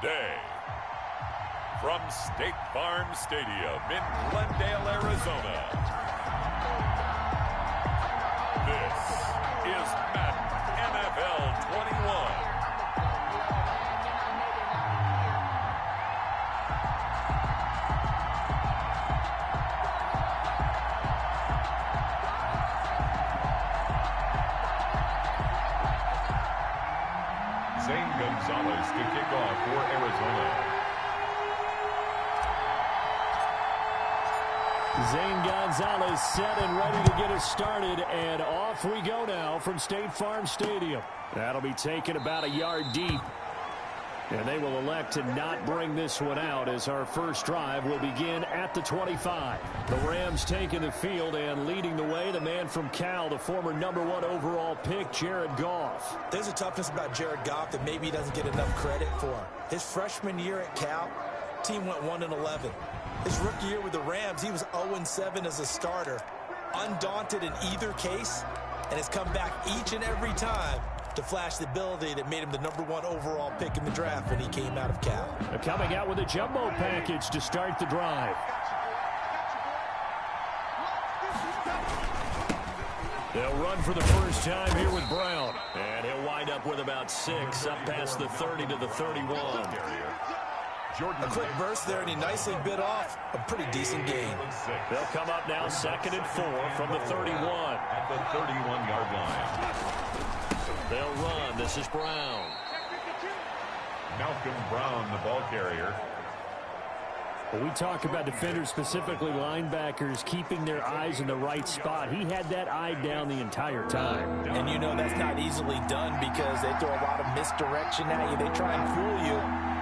today. From State Farm Stadium in Glendale, Arizona, this is Madden NFL 21. Gonzalez to kick off for Arizona. Zane Gonzalez set and ready to get us started, and off we go now from State Farm Stadium. That'll be taken about a yard deep, and they will elect to not bring this one out as our first drive will begin at the 25. The Rams taking the field and leading the way, the man from Cal, the former #1 overall pick, Jared Goff. There's a toughness about Jared Goff that maybe he doesn't get enough credit for. His freshman year at Cal, team went 1-11. His rookie year with the Rams, he was 0-7 as a starter. Undaunted in either case, and has come back each and every time to flash the ability that made him the #1 overall pick in the draft when he came out of Cal. They're coming out with a jumbo package to start the drive. They'll run for the first time here with Brown. And he'll wind up with about 6, up past the 30 to the 31. A quick burst there, and he nicely bit off a pretty decent gain. They'll come up now 2nd and 4 from the 31. At the 31-yard line. They'll run. This is Brown. Malcolm Brown, the ball carrier. When we talk about defenders, specifically linebackers, keeping their eyes in the right spot, he had that eye down the entire time. And you know that's not easily done because they throw a lot of misdirection at you. They try and fool you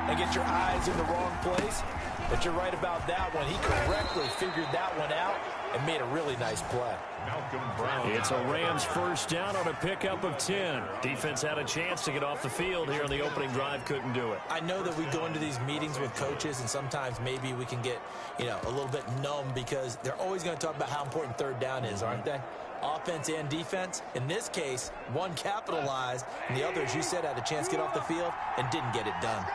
and get your eyes in the wrong place. But you're right about that one. He correctly figured that one out and made a really nice play. Malcolm Brown. It's a Rams first down on a pickup of 10. Defense had a chance to get off the field here on the opening drive, couldn't do it. I know that we go into these meetings with coaches, and sometimes maybe we can get, a little bit numb because they're always going to talk about how important third down is, aren't they? Offense and defense. In this case, one capitalized, and the other, as you said, had a chance to get off the field and didn't get it done.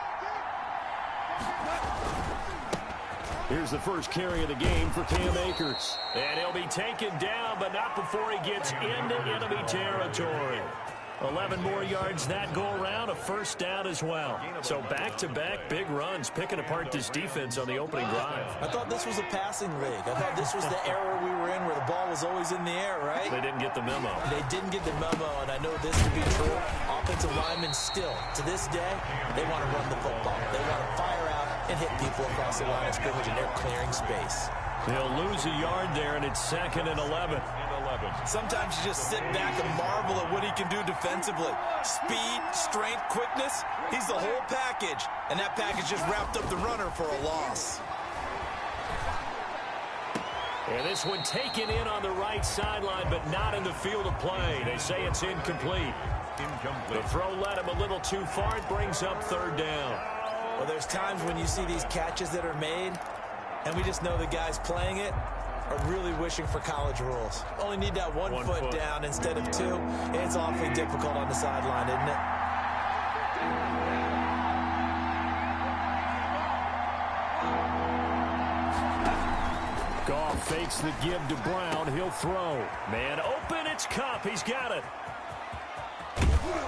Here's the first carry of the game for Cam Akers. And he'll be taken down, but not before he gets into enemy territory. 11 more yards that go around, a first down as well. So back-to-back big runs, picking apart this defense on the opening drive. I thought this was a passing league. I thought this was the era we were in where the ball was always in the air, right? They didn't get the memo. They didn't get the memo, and I know this to be true. Offensive linemen still, to this day, they want to run the football. They want to fire out and hit people across the line of scrimmage, and they're clearing space. They'll lose a yard there, and it's 2nd and 11. Sometimes you just sit back and marvel at what he can do defensively. Speed, strength, quickness, he's the whole package. And that package just wrapped up the runner for a loss. And this one taken in on the right sideline, but not in the field of play. They say it's incomplete. The throw led him a little too far. It brings up 3rd down. Well, there's times when you see these catches that are made, and we just know the guys playing it are really wishing for college rules. Only need that one foot down instead of 2. It's awfully difficult on the sideline, isn't it? Goff fakes the give to Brown. He'll throw. Man open. It's Kupp. He's got it.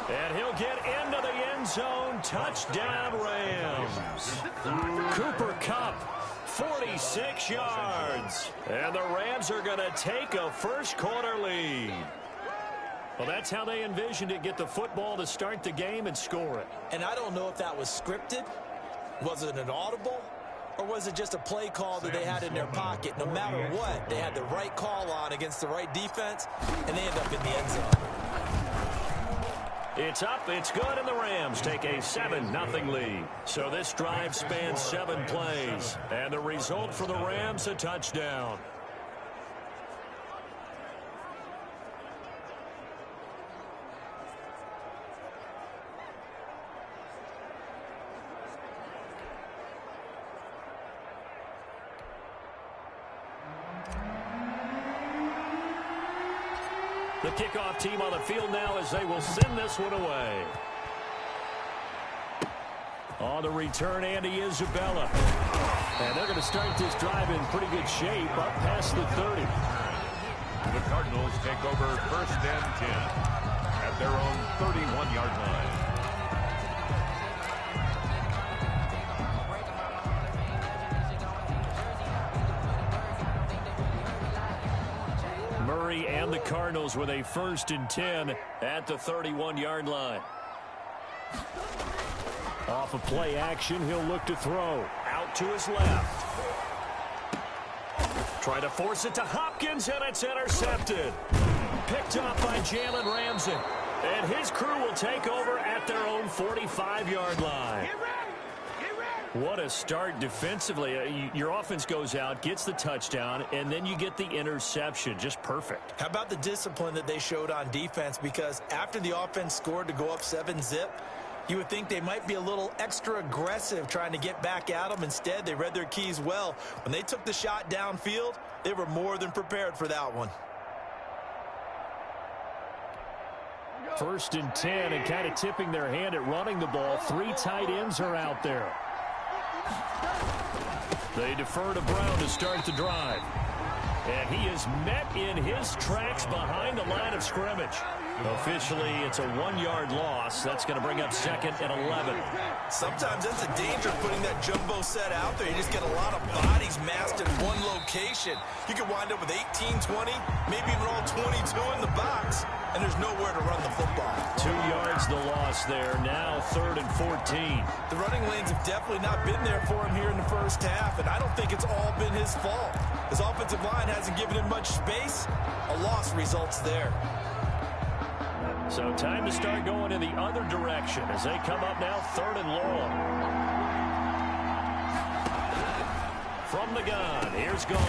And he'll get into the end zone. Touchdown, Rams. Cooper Kupp. 46 yards. And the Rams are going to take a first-quarter lead. Well, that's how they envisioned it. Get the football to start the game and score it. And I don't know if that was scripted. Was it an audible? Or was it just a play call that they had in their pocket? No matter what, they had the right call on against the right defense, and they end up in the end zone. It's up, it's good, and the Rams take a 7-0 lead. So this drive spans 7 plays. And the result for the Rams, a touchdown. The kickoff team on the field now as they will send this one away. On the return, Andy Isabella. And they're going to start this drive in pretty good shape up past the 30. The Cardinals take over first and 10 at their own 31-yard line. Murray and the Cardinals with a first and 10 at the 31-yard line. Off of play action, he'll look to throw. Out to his left. Try to force it to Hopkins, and it's intercepted. Picked off by Jalen Ramsey. And his crew will take over at their own 45-yard line. What a start defensively. Your offense goes out, gets the touchdown, and then you get the interception. Just perfect. How about the discipline that they showed on defense? Because after the offense scored to go up 7-zip, you would think they might be a little extra aggressive trying to get back at them. Instead, they read their keys well. When they took the shot downfield, they were more than prepared for that one. First and 10, and kind of tipping their hand at running the ball. 3 tight ends are out there. They defer to Brown to start the drive. And he is met in his tracks behind the line of scrimmage. Officially, it's a 1-yard loss. That's going to bring up second and 11. Sometimes that's the danger of putting that jumbo set out there. You just get a lot of bodies massed in one location. You could wind up with 18, 20, maybe even all 22 in the box, and there's nowhere to run the football. 2 yards the loss there. Now 3rd and 14. The running lanes have definitely not been there for him here in the first half, and I don't think it's all been his fault. His offensive line hasn't given him much space. A loss results there. So time to start going in the other direction as they come up now 3rd and long. From the gun, here's Gone.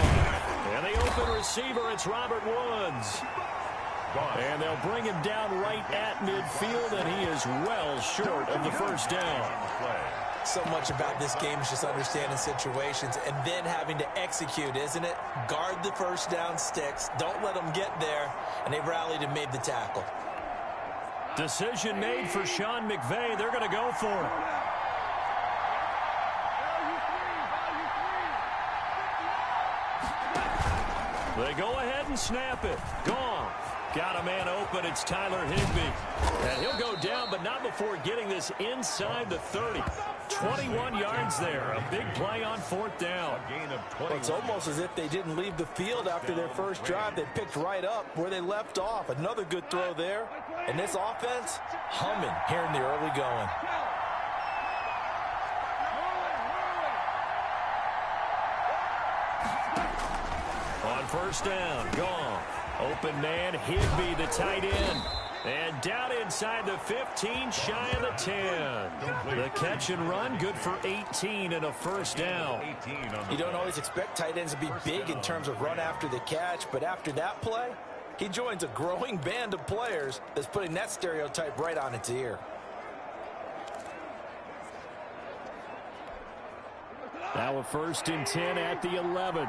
And the open receiver, it's Robert Woods. And they'll bring him down right at midfield, and he is well short of the first down. So much about this game is just understanding situations and then having to execute, isn't it? Guard the first down sticks. Don't let them get there. And they rallied and made the tackle. Decision made for Sean McVay. They're going to go for it. They go ahead and snap it. Gone. Got a man open. It's Tyler Higbee. And he'll go down, but not before getting this inside the 30. 21 yards there. A big play on 4th down. Well, it's almost as if they didn't leave the field after their first drive. They picked right up where they left off. Another good throw there. And this offense, humming here in the early going. On 1st down, Gone. Open man, Higbee, the tight end. And down inside the 15, shy of the 10. The catch and run, good for 18 and a first down. You don't always expect tight ends to be big in terms of run after the catch, but after that play, he joins a growing band of players that's putting that stereotype right on its ear. Now a 1st and 10 at the 11.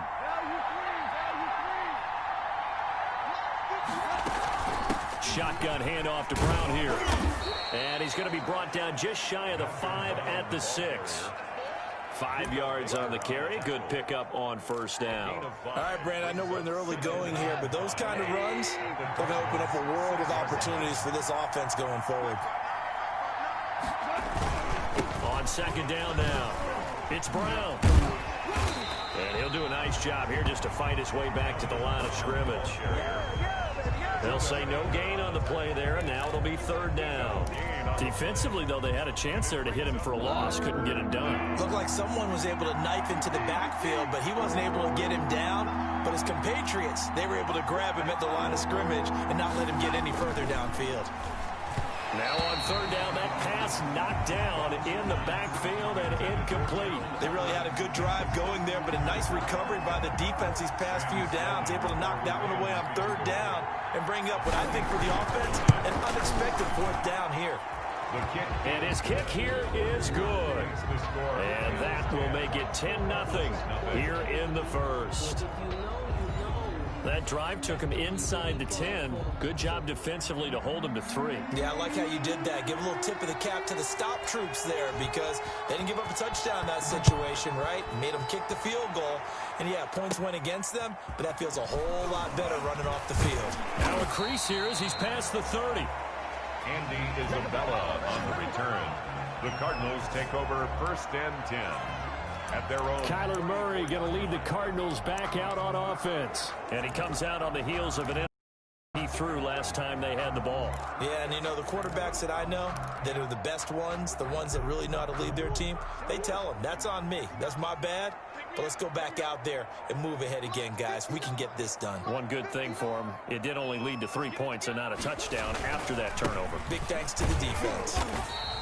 Shotgun handoff to Brown here. And he's going to be brought down just shy of the 5 at the 6. 5 yards on the carry. Good pickup on 1st down. All right, Brand, I know we're in the early going here, but those kind of runs, they're going to open up a world of opportunities for this offense going forward. On 2nd down now, it's Brown. And he'll do a nice job here just to fight his way back to the line of scrimmage. They'll say no gain on the play there, and now it'll be 3rd down. Defensively, though, they had a chance there to hit him for a loss. Couldn't get it done. Looked like someone was able to knife into the backfield, but he wasn't able to get him down. But his compatriots, they were able to grab him at the line of scrimmage and not let him get any further downfield. Now on 3rd down, that pass knocked down in the backfield and incomplete. They really had a good drive going there, but a nice recovery by the defense these past few downs. Able to knock that one away on 3rd down and bring up what I think for the offense, an unexpected 4th down here. And his kick here is good. And that will make it 10-0 here in the first. That drive took him inside the 10. Good job defensively to hold him to 3. Yeah, I like how you did that. Give a little tip of the cap to the stop troops there because they didn't give up a touchdown in that situation, right? Made them kick the field goal. And, yeah, points went against them, but that feels a whole lot better running off the field. Now a crease here as he's past the 30. Andy Isabella on the return. The Cardinals take over 1st and 10 at their own. Kyler Murray going to lead the Cardinals back out on offense. And he comes out on the heels of an he threw last time they had the ball. Yeah, and you know, the quarterbacks that I know that are the best ones, the ones that really know how to lead their team, they tell them, that's on me. That's my bad. But let's go back out there and move ahead again, guys. We can get this done. One good thing for him, it did only lead to 3 points and not a touchdown after that turnover. Big thanks to the defense.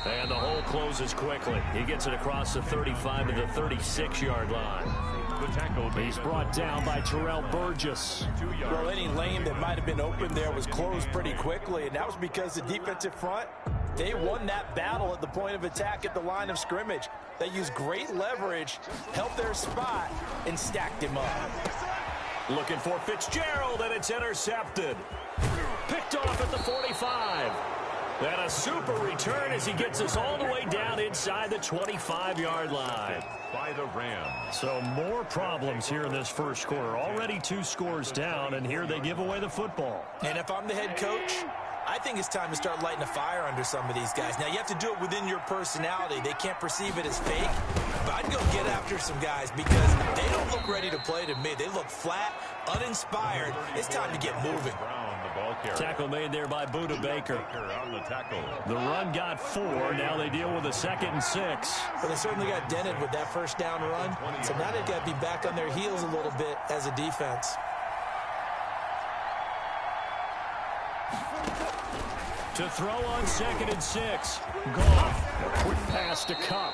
And the hole closes quickly. He gets it across the 35 to the 36-yard line. The tackle. He's brought down by Terrell Burgess. Well, any lane that might have been open there was closed pretty quickly, and that was because the defensive front, they won that battle at the point of attack at the line of scrimmage. They used great leverage, helped their spot, and stacked him up. Looking for Fitzgerald, and it's intercepted. Picked off at the 45. And a super return as he gets us all the way down inside the 25-yard line. By the Rams. So more problems here in this first quarter. Already 2 scores down, and here they give away the football. And if I'm the head coach, I think it's time to start lighting a fire under some of these guys. Now, you have to do it within your personality. They can't perceive it as fake. But I'd go get after some guys because they don't look ready to play to me. They look flat, uninspired. It's time to get moving. Tackle made there by Buda Baker. On the tackle. The run got 4. Now they deal with a 2nd and 6. But they certainly got dented with that first down run. So now they've got to be back on their heels a little bit as a defense. To throw on 2nd and 6. Goff. A quick pass to Cup.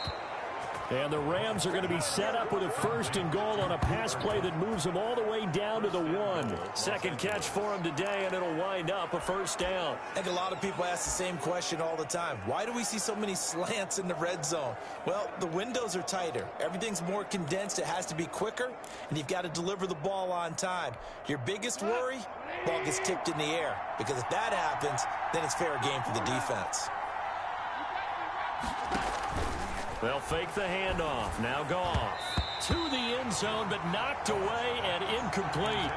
And the Rams are going to be set up with a 1st and goal on a pass play that moves them all the way down to the 1. Second catch for him today, and it'll wind up a 1st down. I think a lot of people ask the same question all the time. Why do we see so many slants in the red zone? Well, the windows are tighter. Everything's more condensed. It has to be quicker, and you've got to deliver the ball on time. Your biggest worry? Ball gets tipped in the air. Because if that happens, then it's fair game for the defense. They'll fake the handoff. Now Goff to the end zone, but knocked away and incomplete.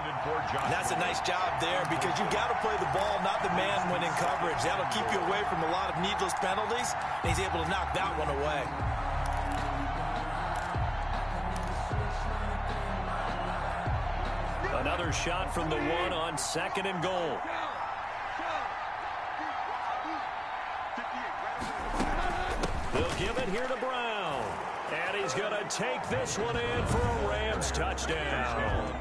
That's a nice job there because you've got to play the ball, not the man when in coverage. That'll keep you away from a lot of needless penalties, and he's able to knock that one away. Another shot from the 1 on 2nd and goal. They'll give it here to Brown. And he's going to take this one in for a Rams touchdown.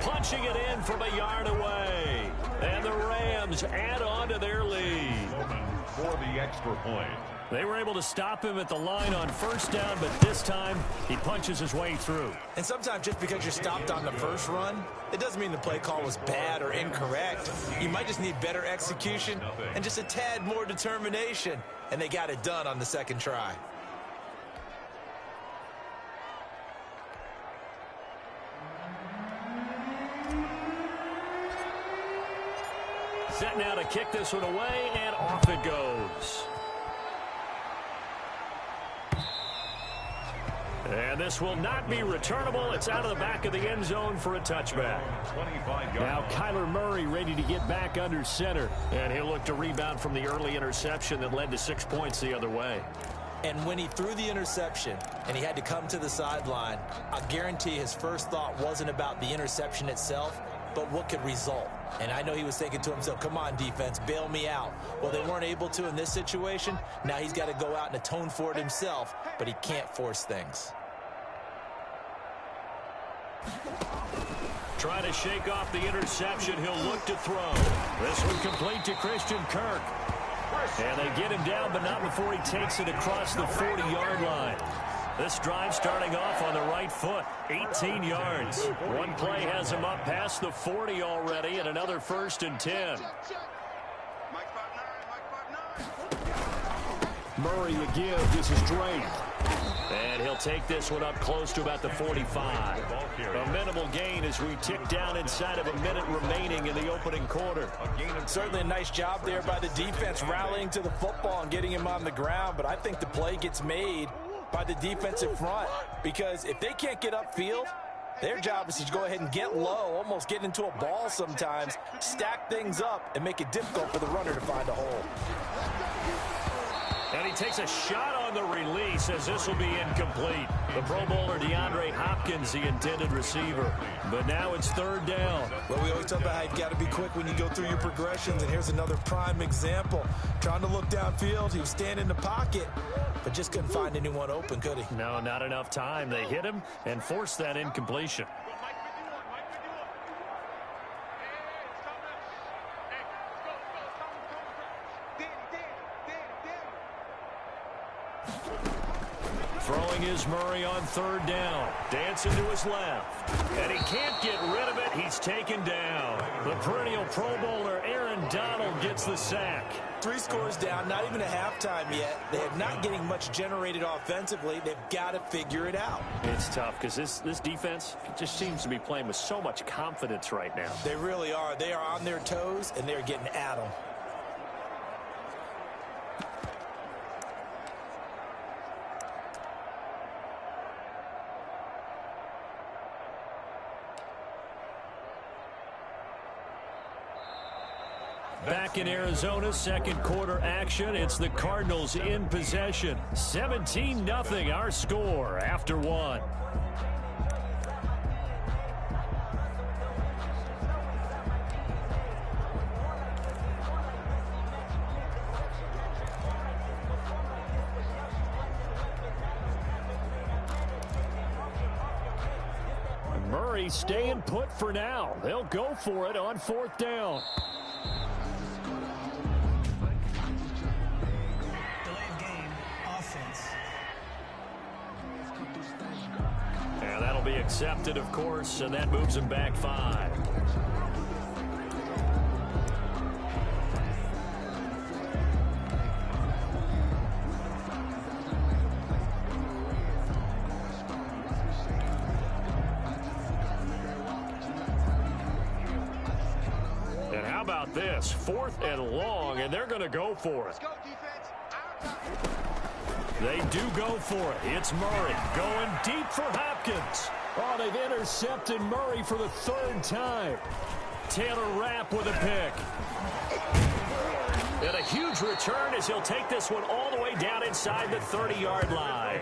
Punching it in from a yard away. And the Rams add on to their lead. For the extra point. They were able to stop him at the line on 1st down, but this time he punches his way through. And sometimes just because you're stopped on the first run, it doesn't mean the play call was bad or incorrect. You might just need better execution and just a tad more determination. And they got it done on the 2nd try. Set now to kick this one away, and off it goes. And this will not be returnable. It's out of the back of the end zone for a touchback. Now Kyler Murray ready to get back under center. And he'll look to rebound from the early interception that led to 6 points the other way. And when he threw the interception and he had to come to the sideline, I guarantee his first thought wasn't about the interception itself, but what could result. And I know he was thinking to himself, come on, defense, bail me out. Well, they weren't able to in this situation. Now he's got to go out and atone for it himself, but he can't force things. Trying to shake off the interception. He'll look to throw. This one complete to Christian Kirk. And they get him down, but not before he takes it across the 40-yard line. This drive starting off on the right foot. 18 yards. One play has him up past the 40 already, and another 1st and 10. Murray again. This is Drake. And he'll take this one up close to about the 45. A minimal gain as we tick down inside of a minute remaining in the opening quarter. Certainly a nice job there by the defense rallying to the football and getting him on the ground, but I think the play gets made by the defensive front because if they can't get upfield, their job is to go ahead and get low, almost get into a ball sometimes, stack things up, and make it difficult for the runner to find a hole. And he takes a shot on the release as this will be incomplete. The Pro Bowler DeAndre Hopkins, the intended receiver. But now it's third down. Well, we always talk about how you've got to be quick when you go through your progressions, and here's another prime example. Trying to look downfield, he was standing in the pocket, but just couldn't find anyone open, could he? No, not enough time. They hit him and forced that incompletion. Throwing is Murray on third down. Dancing to his left. And he can't get rid of it. He's taken down. The perennial Pro Bowler Aaron Donald gets the sack. 3 scores down, not even a halftime yet. They are not getting much generated offensively. They've got to figure it out. It's tough because this defense just seems to be playing with so much confidence right now. They really are. They are on their toes, and they're getting at them. Back in Arizona, second quarter action. It's the Cardinals in possession. 17-0 our score after one. Murray staying put for now. They'll go for it on fourth down. And that'll be accepted, of course, and that moves him back 5. And how about this? 4th and long, and they're going to go for it. They do go for it. It's Murray going deep for Hopkins. Oh, they've intercepted Murray for the 3rd time. Taylor Rapp with a pick. And a huge return as he'll take this one all the way down inside the 30-yard line.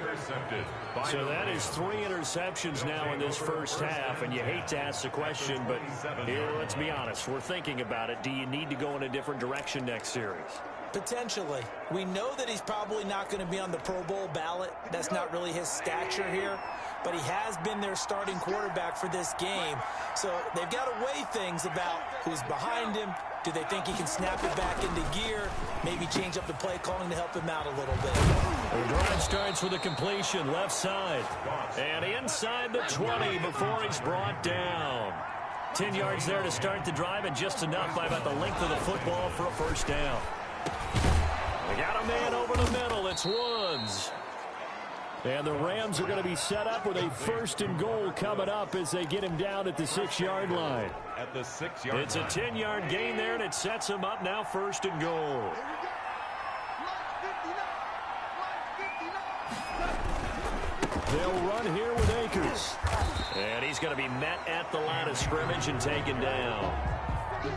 So that is 3 interceptions now in this first half, and you hate to ask the question, but here, let's be honest, we're thinking about it. Do you need to go in a different direction next series? Potentially. We know that he's probably not going to be on the Pro Bowl ballot. That's not really his stature here. But he has been their starting quarterback for this game. So they've got to weigh things about who's behind him. Do they think he can snap it back into gear? Maybe change up the play calling to help him out a little bit. The drive starts with a completion left side. And inside the 20 before he's brought down. 10 yards there to start the drive, and just enough by about the length of the football for a first down. They got a man over the middle. It's Woods. And the Rams are going to be set up with a 1st and goal coming up as they get him down at the 6-yard line. At the 6-yard line. It's a 10-yard gain there, and it sets him up now 1st and goal. They'll run here with Akers. And he's going to be met at the line of scrimmage and taken down.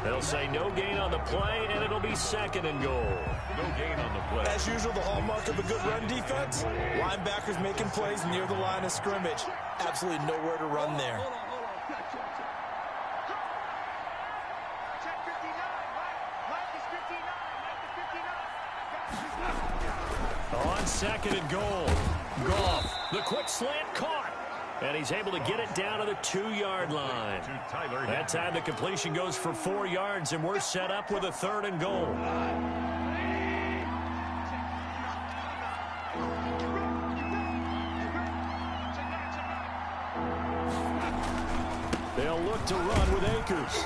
They'll say no gain on the play, and it'll be 2nd and goal. No gain on the play. As usual, the hallmark of a good run defense, linebackers making plays near the line of scrimmage. Absolutely nowhere to run there. On 2nd and goal. Goff, the quick slant caught. And he's able to get it down to the 2-yard line. That time the completion goes for 4 yards, and we're set up with a 3rd and goal. They'll They'll look to run with Akers.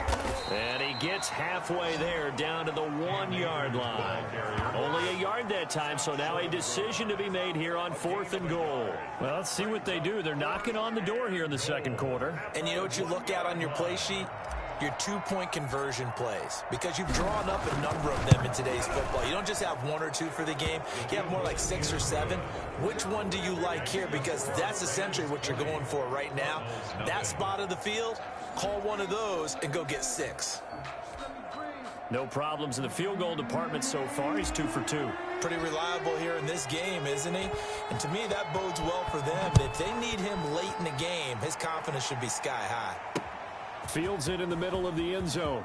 And he gets halfway there, down to the 1-yard line. Only a yard that time, so now a decision to be made here on 4th and goal. Well, let's see what they do. They're knocking on the door here in the second quarter. And you know what you look at on your play sheet? Your 2-point conversion plays, because you've drawn up a number of them in today's football. You don't just have 1 or 2 for the game. You have more like 6 or 7. Which one do you like here? Because that's essentially what you're going for right now. That spot of the field, call one of those and go get 6. No problems in the field goal department so far. He's 2 for 2. Pretty reliable here in this game, isn't he? And to me, that bodes well for them. And if they need him late in the game, his confidence should be sky high. Fields it in the middle of the end zone.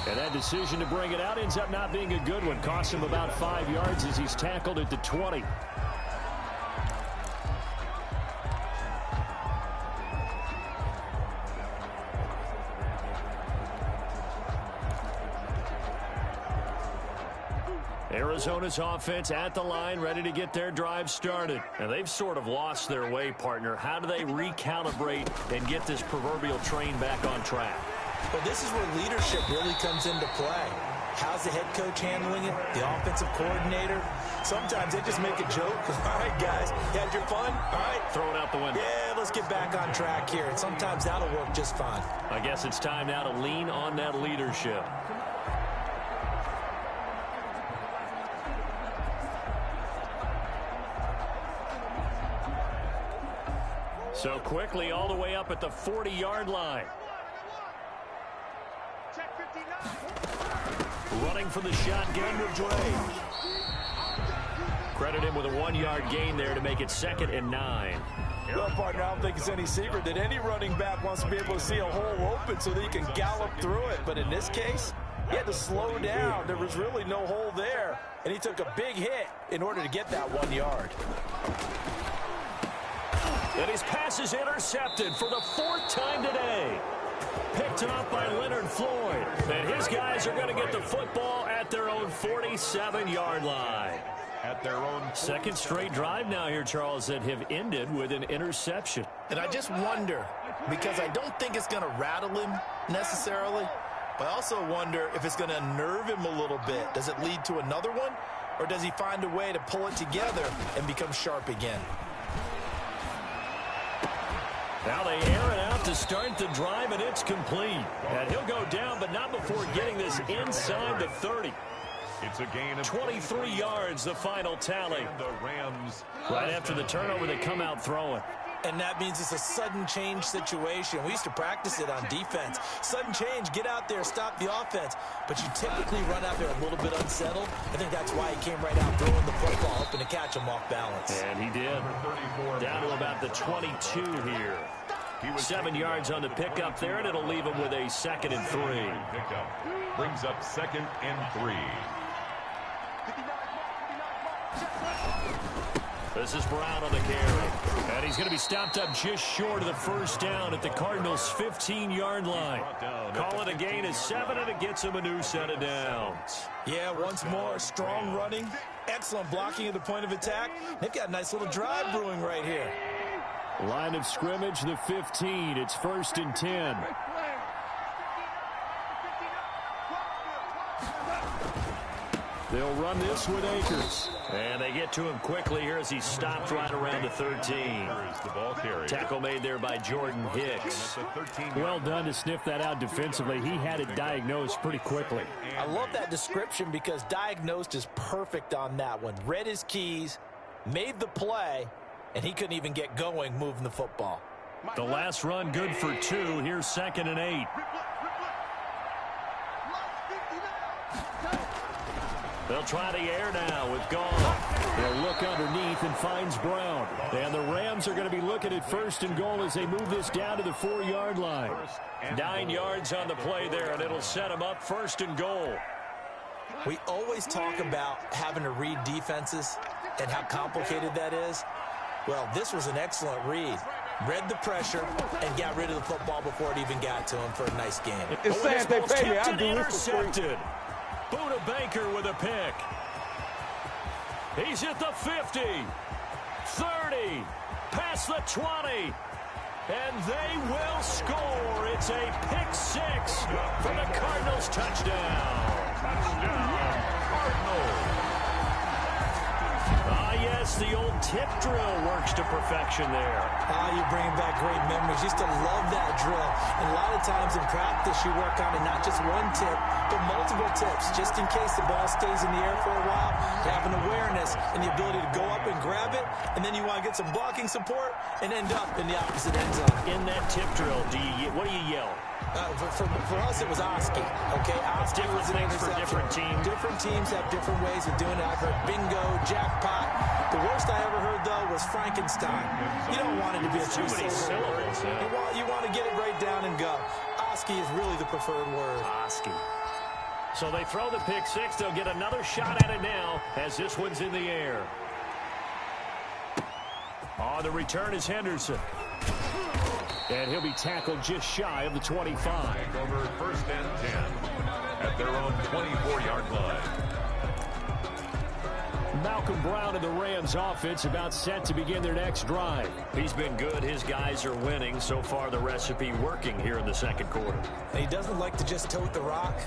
And that decision to bring it out ends up not being a good one. Costs him about 5 yards as he's tackled at the 20. Arizona's offense at the line, ready to get their drive started. And they've sort of lost their way, partner. How do they recalibrate and get this proverbial train back on track? Well, this is where leadership really comes into play. How's the head coach handling it? The offensive coordinator? Sometimes they just make a joke. All right, guys, you had your fun? All right. Throw it out the window. Yeah, let's get back on track here. And sometimes that'll work just fine. I guess it's time now to lean on that leadership. So quickly all the way up at the 40-yard line. Running for the shotgun with Dre. Credit him with a 1-yard gain there to make it 2nd and 9. Well, partner, I don't think it's any secret that any running back wants to be able to see a hole open so that he can gallop through it. But in this case, he had to slow down. There was really no hole there, and he took a big hit in order to get that 1 yard. And his pass is intercepted for the 4th time today. Picked up by Leonard Floyd. And his guys are going to get the football at their own 47-yard line. At their own 2nd straight drive now here, Charles, that have ended with an interception. And I just wonder, because I don't think it's going to rattle him necessarily, but I also wonder if it's going to unnerve him a little bit. Does it lead to another one, or does he find a way to pull it together and become sharp again? Now they air it out to start the drive, and it's complete. And he'll go down, but not before getting this inside the 30. It's a gain of 23 yards, the final tally. The Rams. Right after the turnover, they come out throwing. And that means it's a sudden change situation. We used to practice it on defense. Sudden change, get out there, stop the offense. But you typically run out there a little bit unsettled. I think that's why he came right out throwing the football, hoping to catch him off balance. And he did. Down to about the 22 here. 7 yards on the pickup there, and it'll leave him with a 2nd and 3. Pickup brings up 2nd and 3. This is Brown on the carry. And he's going to be stopped up just short of the 1st down at the Cardinals' 15-yard line. Call it a gain of 7, and it gets him a new set of downs. Yeah, once more, strong running, excellent blocking at the point of attack. They've got a nice little drive brewing right here. Line of scrimmage, the 15. It's 1st and 10. They'll run this with Akers. And they get to him quickly here as he stopped right around the 13. Tackle made there by Jordan Hicks. Well done to sniff that out defensively. He had it diagnosed pretty quickly. I love that description because diagnosed is perfect on that one. Read his keys, made the play, and he couldn't even get going moving the football. The last run good for 2. Here's 2nd and 8. They'll try the air now with Gall. They'll look underneath and finds Brown. And the Rams are going to be looking at 1st and goal as they move this down to the 4-yard line. 9 yards on the play there, and it'll set them up 1st and goal. We always talk about having to read defenses and how complicated that is. Well, this was an excellent read. Read the pressure and got rid of the football before it even got to him for a nice game. It's sad they pay me. I do this for free. Intercepted. Buda Baker with a pick. He's at the 50, 30, past the 20, and they will score. It's a pick six for the Cardinals touchdown. Touchdown, Cardinals. Ah, yes, the old tip drill works to perfection there. You're bringing back great memories. Used to love that drill. And a lot of times in practice, you work on it, not just one tip, but multiple tips, just in case the ball stays in the air for a while. You have an awareness and the ability to go up and grab it, and then you want to get some blocking support and end up in the opposite end zone. In that tip drill, what do you yell? For us, it was Oski. Okay, Oski different was an things for different teams. Different teams have different ways of doing it. I've heard bingo, jackpot. The worst I ever heard, though, was Frankenstein. You don't want it to be a too many syllables. You want to get it right down and go. Oski is really the preferred word. Oski. So they throw the pick six. They'll get another shot at it now as this one's in the air. On the return is Henderson. And he'll be tackled just shy of the 25. Over first and 10 at their own 24-yard line. Malcolm Brown and the Rams offense about set to begin their next drive. He's been good. His guys are winning. So far, the recipe working here in the second quarter. And he doesn't like to just tote the rock.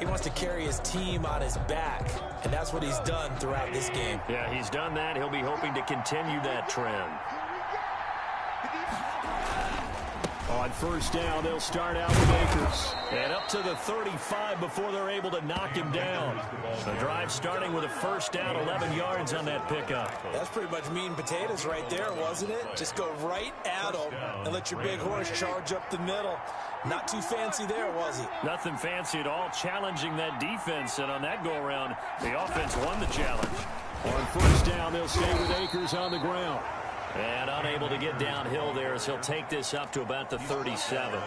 He wants to carry his team on his back. And that's what he's done throughout this game. Yeah, he's done that. He'll be hoping to continue that trend. On first down, they'll start out with Akers. And up to the 35 before they're able to knock him down. The drive starting with a first down, 11 yards on that pickup. That's pretty much meat and potatoes right there, wasn't it? Just go right at him and let your big horse charge up the middle. Not too fancy there, was he? Nothing fancy at all, challenging that defense. And on that go-around, the offense won the challenge. On first down, they'll stay with Akers on the ground. And unable to get downhill there as he'll take this up to about the 37.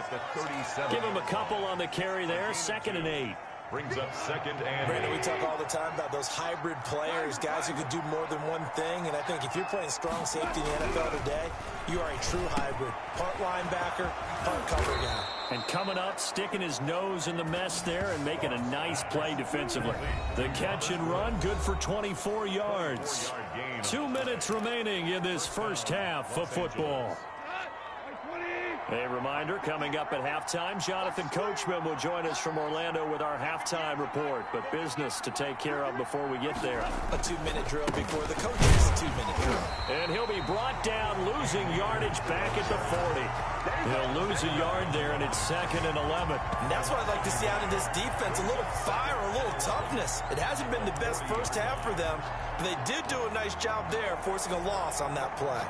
Give him a couple on the carry there. 2nd and 8. Brings up 2nd and Brandon, 8. we talk all the time about those hybrid players, guys who could do more than one thing. And I think if you're playing strong safety in the NFL today, you are a true hybrid. Part linebacker, part cover guy. And coming up, sticking his nose in the mess there and making a nice play defensively. The catch and run, good for 24 yards. 2 minutes remaining in this first half of football. A reminder, coming up at halftime, Jonathan Coachman will join us from Orlando with our halftime report. But business to take care of before we get there. A 2-minute drill before the coach's 2-minute drill. And he'll be brought down, losing yardage back at the 40. He'll lose a yard there, and it's 2nd and 11. And that's what I'd like to see out of this defense, a little fire, a little toughness. It hasn't been the best first half for them, but they did do a nice job there, forcing a loss on that play.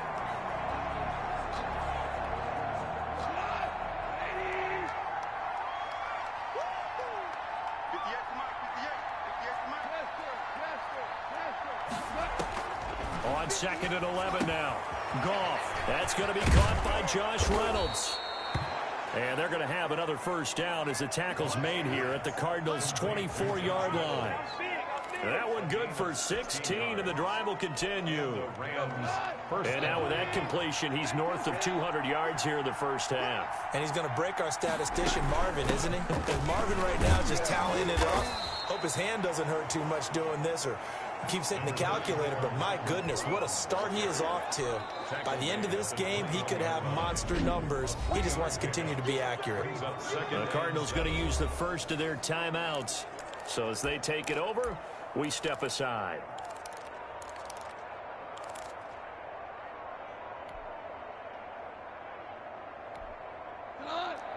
On 2nd and 11 now. Goff. That's going to be caught by Josh Reynolds. And they're going to have another first down as the tackle's made here at the Cardinals' 24-yard line. That one good for 16, and the drive will continue. And now with that completion, he's north of 200 yards here in the first half. And he's going to break our statistician, Marvin, isn't he? And Marvin right now is just tallying it up. Hope his hand doesn't hurt too much doing this or keeps hitting the calculator, but my goodness, what a start he is off to. By the end of this game, he could have monster numbers. He just wants to continue to be accurate. The Cardinals going to use the first of their timeouts. So as they take it over, we step aside.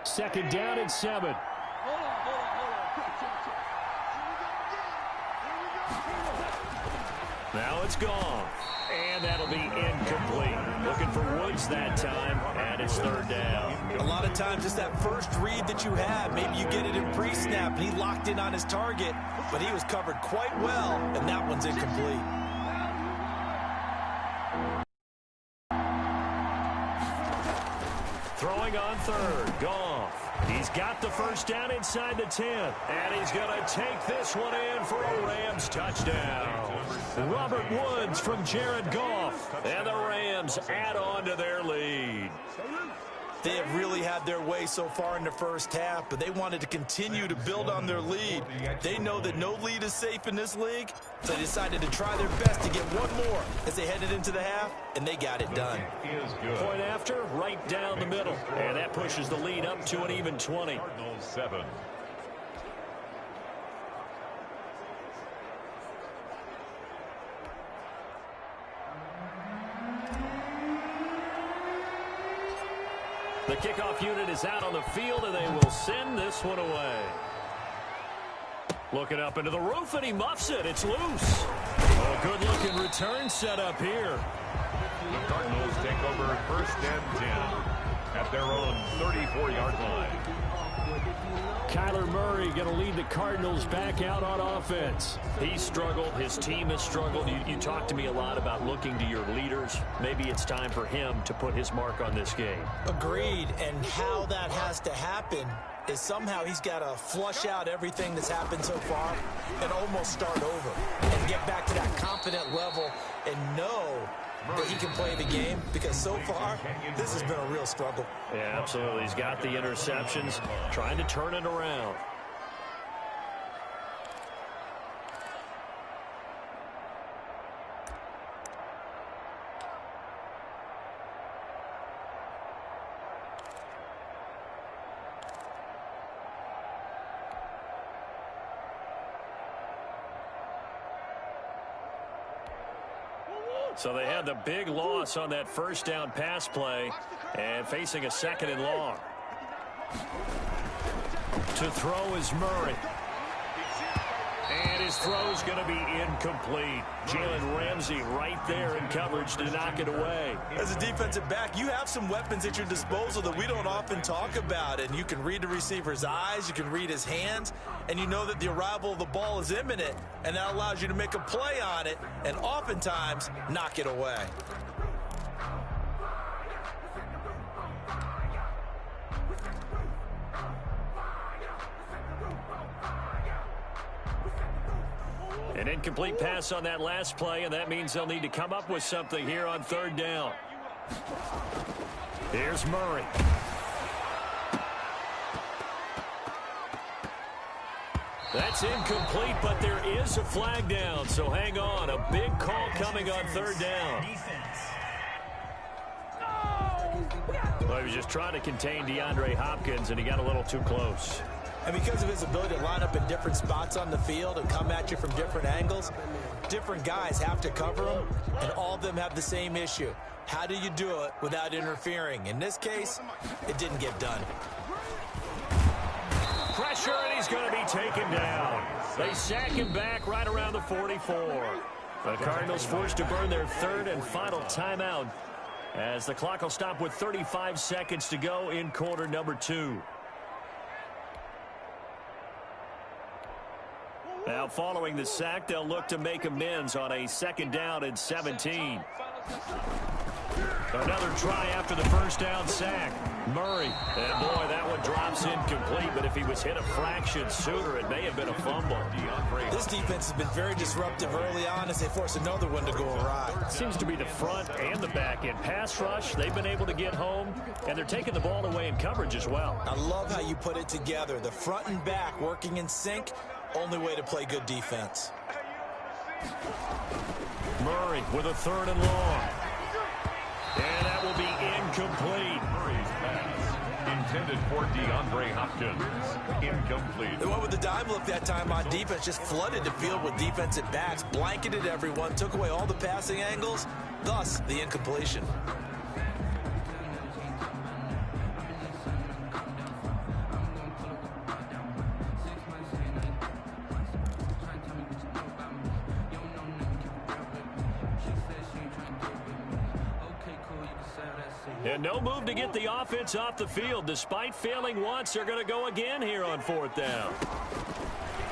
Second down and 7. Now it's gone. And that'll be incomplete. Looking for Woods that time, and it's 3rd down. A lot of times it's that first read that you have. Maybe you get it in pre-snap, and he locked in on his target, but he was covered quite well, and that one's incomplete. Throwing on 3rd, Goff. He's got the first down inside the 10, and he's going to take this one in for a Rams touchdown. Robert Woods from Jared Goff, and the Rams add on to their lead. They have really had their way so far in the first half, but they wanted to continue to build on their lead. They know that no lead is safe in this league, so they decided to try their best to get one more as they headed into the half, and they got it done. Point after, right down the middle. And that pushes the lead up to an even 20. Cardinals 7. The kickoff unit is out on the field, and they will send this one away. Looking up into the roof, and he muffs it. It's loose. Oh, good-looking return set up here. The Cardinals take over first and 10 at their own 34-yard line. Kyler Murray going to lead the Cardinals back out on offense. He's struggled. His team has struggled. You talk to me a lot about looking to your leaders. Maybe it's time for him to put his mark on this game. Agreed. And how that has to happen is somehow he's got to flush out everything that's happened so far and almost start over and get back to that confident level and know that he can play the game, because so far this has been a real struggle. Yeah, absolutely. He's got the interceptions, trying to turn it around. So they had the big loss on that first down pass play and facing a second and long. To throw is Murray. And his throw's going to be incomplete. Jalen Ramsey right there in coverage to knock it away. As a defensive back, you have some weapons at your disposal that we don't often talk about. And you can read the receiver's eyes, you can read his hands, and you know that the arrival of the ball is imminent. And that allows you to make a play on it and oftentimes knock it away. An incomplete pass on that last play, and that means they'll need to come up with something here on third down. Here's Murray. That's incomplete, but there is a flag down, so hang on. A big call coming on third down. Well, he was just trying to contain DeAndre Hopkins, and he got a little too close. And because of his ability to line up in different spots on the field and come at you from different angles, different guys have to cover him, and all of them have the same issue. How do you do it without interfering? In this case, it didn't get done. Pressure, and he's going to be taken down. They sack him back right around the 44. The Cardinals forced to burn their third and final timeout as the clock will stop with 35 seconds to go in quarter number 2. Now, following the sack, they'll look to make amends on a second down and 17. Another try after the first down sack. Murray. And, boy, that one drops incomplete, but if he was hit a fraction sooner, it may have been a fumble. This defense has been very disruptive early on as they force another one to go awry. Seems to be the front and the back end. Pass rush, they've been able to get home, and they're taking the ball away in coverage as well. I love how you put it together. The front and back working in sync. Only way to play good defense. Murray with a third and long. And that will be incomplete. Murray's pass intended for DeAndre Hopkins. Incomplete. They went with the dime look that time on defense, just flooded the field with defensive backs, blanketed everyone, took away all the passing angles, thus the incompletion. And no move to get the offense off the field. Despite failing once, they're going to go again here on fourth down.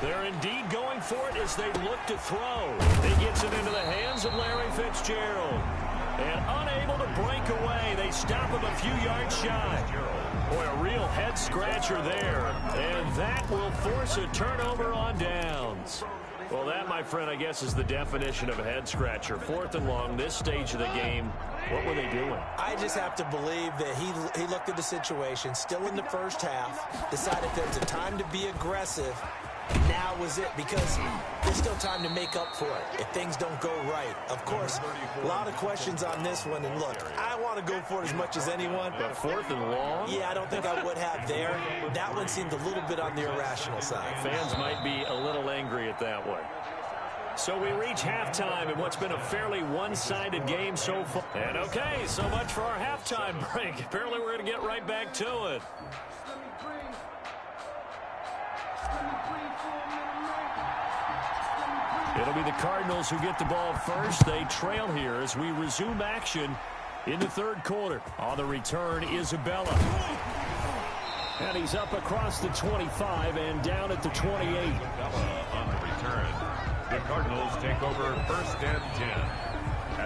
They're indeed going for it as they look to throw. He gets it into the hands of Larry Fitzgerald. And unable to break away, they stop him a few yards shy. Boy, a real head scratcher there. And that will force a turnover on downs. Well, that, my friend, I guess is the definition of a head-scratcher. 4th and long, this stage of the game, what were they doing? I just have to believe that he looked at the situation, still in the first half, decided there's a time to be aggressive. Now was it, because there's still time to make up for it if things don't go right. Of course, a lot of questions on this one, and look, I want to go for it as much as anyone. But 4th and long? Yeah, I don't think I would have there. That one seemed a little bit on the irrational side. Fans might be a little angry at that one. So we reach halftime in what's been a fairly one-sided game so far. And okay, so much for our halftime break. Apparently we're going to get right back to it. It'll be the Cardinals who get the ball first. They trail here as we resume action in the 3rd quarter. On the return, Isabella. And he's up across the 25 and down at the 28. Isabella on the return. The Cardinals take over 1st and 10.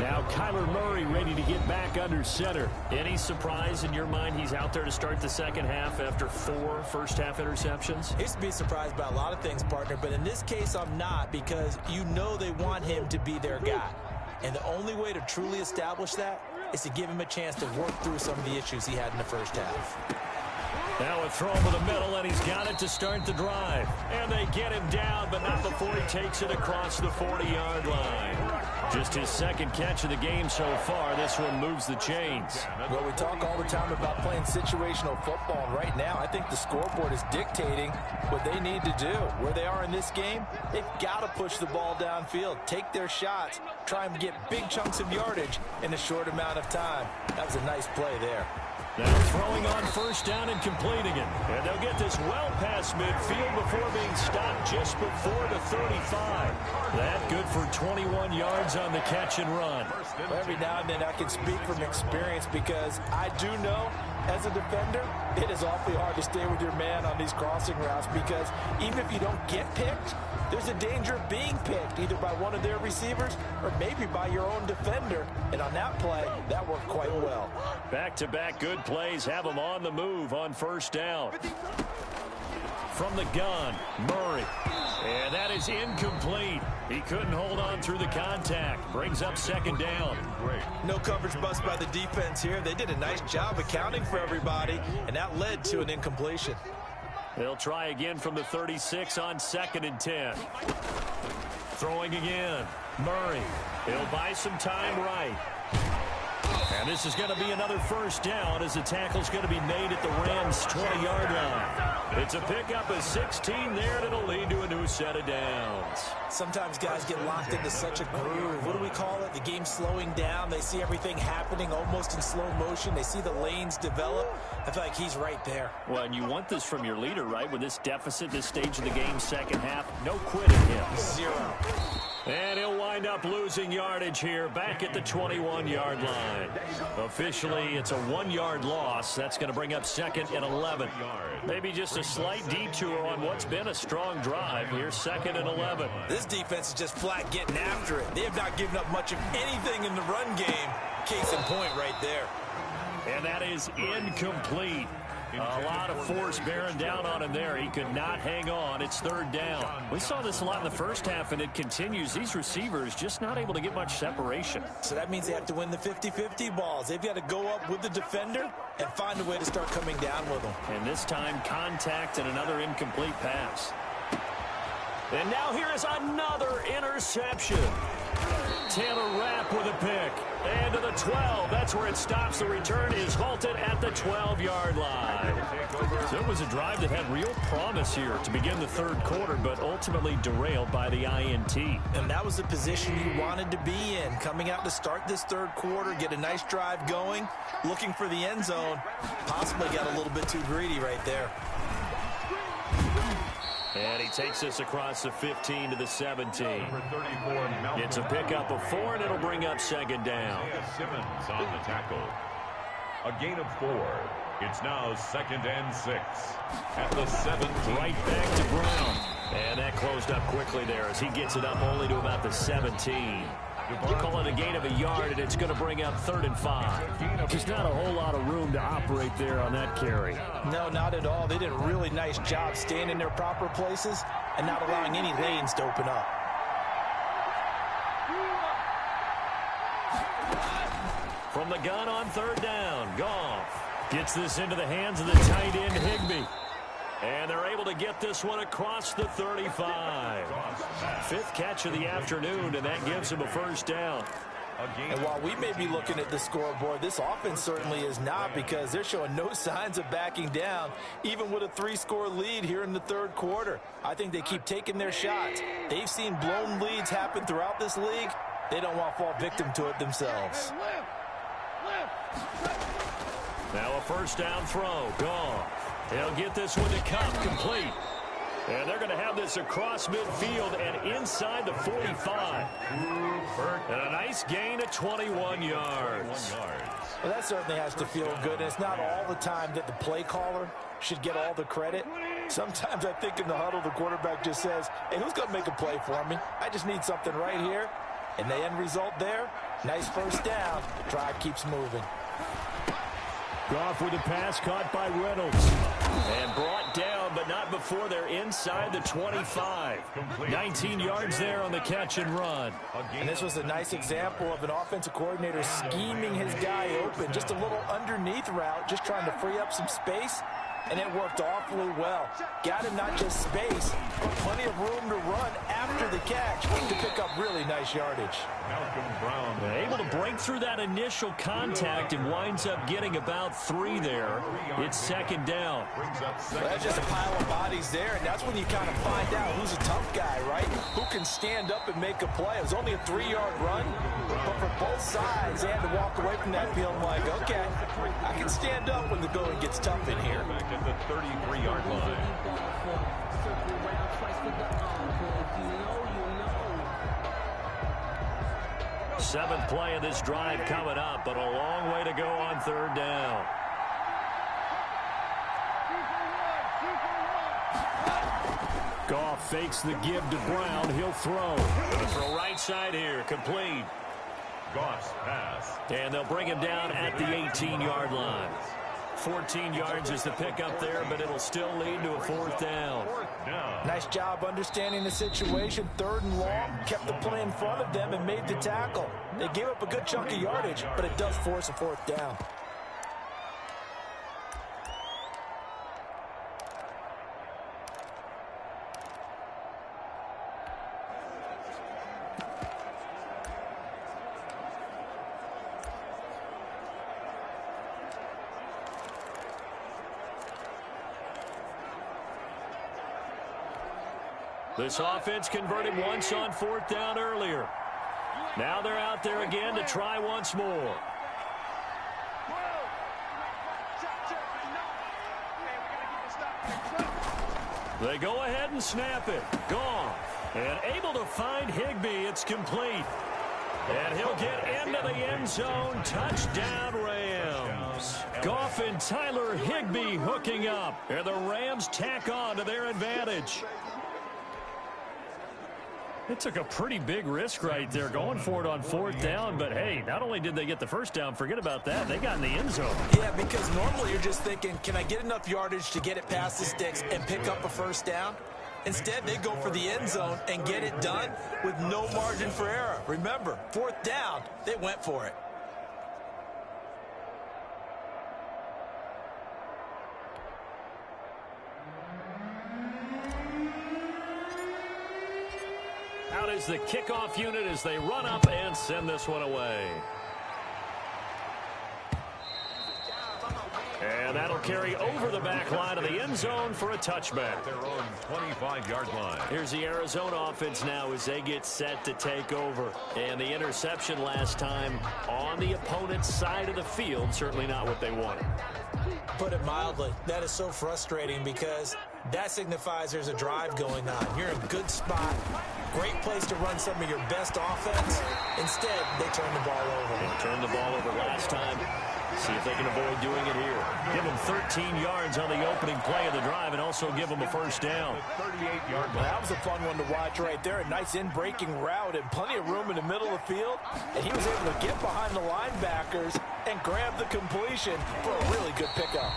Now Kyler Murray ready to get back under center. Any surprise in your mind he's out there to start the second half after 4 first-half interceptions? I used to be surprised by a lot of things, partner, but in this case I'm not, because you know they want him to be their guy. And the only way to truly establish that is to give him a chance to work through some of the issues he had in the first half. Now a throw over the middle, and he's got it to start the drive. And they get him down, but not before he takes it across the 40-yard line. Just his 2nd catch of the game so far. This one moves the chains. Well, we talk all the time about playing situational football, and right now I think the scoreboard is dictating what they need to do. Where they are in this game, they've got to push the ball downfield, take their shots, try and get big chunks of yardage in a short amount of time. That was a nice play there. Now throwing on 1st down and completing it. And they'll get this well past midfield before being stopped just before the 35. That good for 21 yards on the catch and run. Well, every now and then I can speak from experience, because I do know as a defender it is awfully hard to stay with your man on these crossing routes, because even if you don't get picked, there's a danger of being picked either by one of their receivers or maybe by your own defender. And on that play, that worked quite well. Back-to-back good plays have them on the move on 1st down. From the gun, Murray. And that is incomplete. He couldn't hold on through the contact. Brings up 2nd down. No coverage bust by the defense here. They did a nice job accounting for everybody, and that led to an incompletion. They'll try again from the 36 on 2nd and 10. Throwing again. Murray. He'll buy some time right. And this is going to be another 1st down, as the tackle's going to be made at the Rams' 20-yard line. It's a pickup of 16 there, and it'll lead to a new set of downs. Sometimes guys get locked into such a groove. What do we call it? The game's slowing down. They see everything happening almost in slow motion. They see the lanes develop. I feel like he's right there. Well, and you want this from your leader, right? With this deficit, this stage of the game, 2nd half, no quitting him. 0. And he'll wind up losing yardage here back at the 21-yard line. Officially, it's a 1-yard loss. That's going to bring up 2nd and 11. Maybe just a slight detour on what's been a strong drive. Here's 2nd and 11. This defense is just flat getting after it. They have not given up much of anything in the run game. Case in point right there. And that is incomplete. A lot of force bearing down on him there. He could not hang on. It's 3rd down. We saw this a lot in the first half, and it continues. These receivers just not able to get much separation. So that means they have to win the 50-50 balls. They've got to go up with the defender and find a way to start coming down with them. And this time, contact and another incomplete pass. And now here is another interception. Taylor Rapp with a pick. And to the 12. That's where it stops. The return is halted at the 12-yard line. So it was a drive that had real promise here to begin the 3rd quarter, but ultimately derailed by the INT. And that was the position you wanted to be in. Coming out to start this 3rd quarter, get a nice drive going, looking for the end zone. Possibly got a little bit too greedy right there. And he takes this across the 15 to the 17. It's a pickup of 4, and it'll bring up 2nd down. Simmons on the tackle. A gain of 4. It's now 2nd and 6. At the 17. Right back to Brown. And that closed up quickly there as he gets it up only to about the 17. You call it a gain of a yard, and it's going to bring up 3rd and 5. Just not a whole lot of room to operate there on that carry. No, not at all. They did a really nice job staying in their proper places and not allowing any lanes to open up. from the gun on third down. Goff gets this into the hands of the tight end, Higbee. And they're able to get this one across the 35. Fifth catch of the afternoon, and that gives him a first down. And while we may be looking at the scoreboard, this offense certainly is not, because they're showing no signs of backing down, even with a 3-score lead here in the third quarter. I think they keep taking their shots. They've seen blown leads happen throughout this league. They don't want to fall victim to it themselves. Now a first down throw. Goff. He'll get this one to Cup, complete. And they're going to have this across midfield and inside the 45. And a nice gain of 21 yards. Well, that certainly has to feel good. And it's not all the time that the play caller should get all the credit. Sometimes I think in the huddle, the quarterback just says, hey, who's going to make a play for me? I just need something right here. And the end result there, nice first down. Drive keeps moving. Goff with a pass caught by Reynolds. And brought down, but not before they're inside the 25. 19 yards there on the catch and run. And this was a nice example of an offensive coordinator scheming his guy open. Just a little underneath route, just trying to free up some space. And it worked awfully well. Got him not just space, but plenty of room to run after the catch to pick up really nice yardage. Able to break through that initial contact and winds up getting about 3 there. It's second down. Well, that's just a pile of bodies there, and that's when you kind of find out who's a tough guy, right? Who can stand up and make a play. It was only a 3-yard run, but for both sides, they had to walk away from that feeling like, okay, I can stand up when the going gets tough in here. At the 33-yard line. Seventh play of this drive coming up, but a long way to go on third down. Goff fakes the give to Brown. He'll throw. Gonna throw right side here. Complete. Goff's pass. And they'll bring him down at the 18-yard line. 14 yards is the pickup there, but it'll still lead to a fourth down. Nice job understanding the situation. Third and long, kept the play in front of them and made the tackle. They gave up a good chunk of yardage, but it does force a fourth down. This offense converted once on fourth down earlier. Now they're out there again to try once more. They go ahead and snap it. Goff. And able to find Higbee. It's complete. And he'll get into the end zone. Touchdown, Rams. Goff and Tyler Higbee hooking up. And the Rams tack on to their advantage. It took a pretty big risk right there going for it on fourth down. But, hey, not only did they get the first down, forget about that, they got in the end zone. Yeah, because normally you're just thinking, can I get enough yardage to get it past the sticks and pick up a first down? Instead, they go for the end zone and get it done with no margin for error. Remember, fourth down, they went for it. Out is the kickoff unit as they run up and send this one away. And that'll carry over the back line of the end zone for a touchback. Their own 25-yard line. Here's the Arizona offense now as they get set to take over. And the interception last time on the opponent's side of the field, certainly not what they wanted. Put it mildly, that is so frustrating because that signifies there's a drive going on. You're in a good spot, great place to run some of your best offense. Instead, they turn the ball over. They turned the ball over last time. See if they can avoid doing it here. Give them 13 yards on the opening play of the drive and also give them a first down. 38-yard line. That was a fun one to watch right there. A nice in-breaking route and plenty of room in the middle of the field. And he was able to get behind the linebackers and grab the completion for a really good pickup.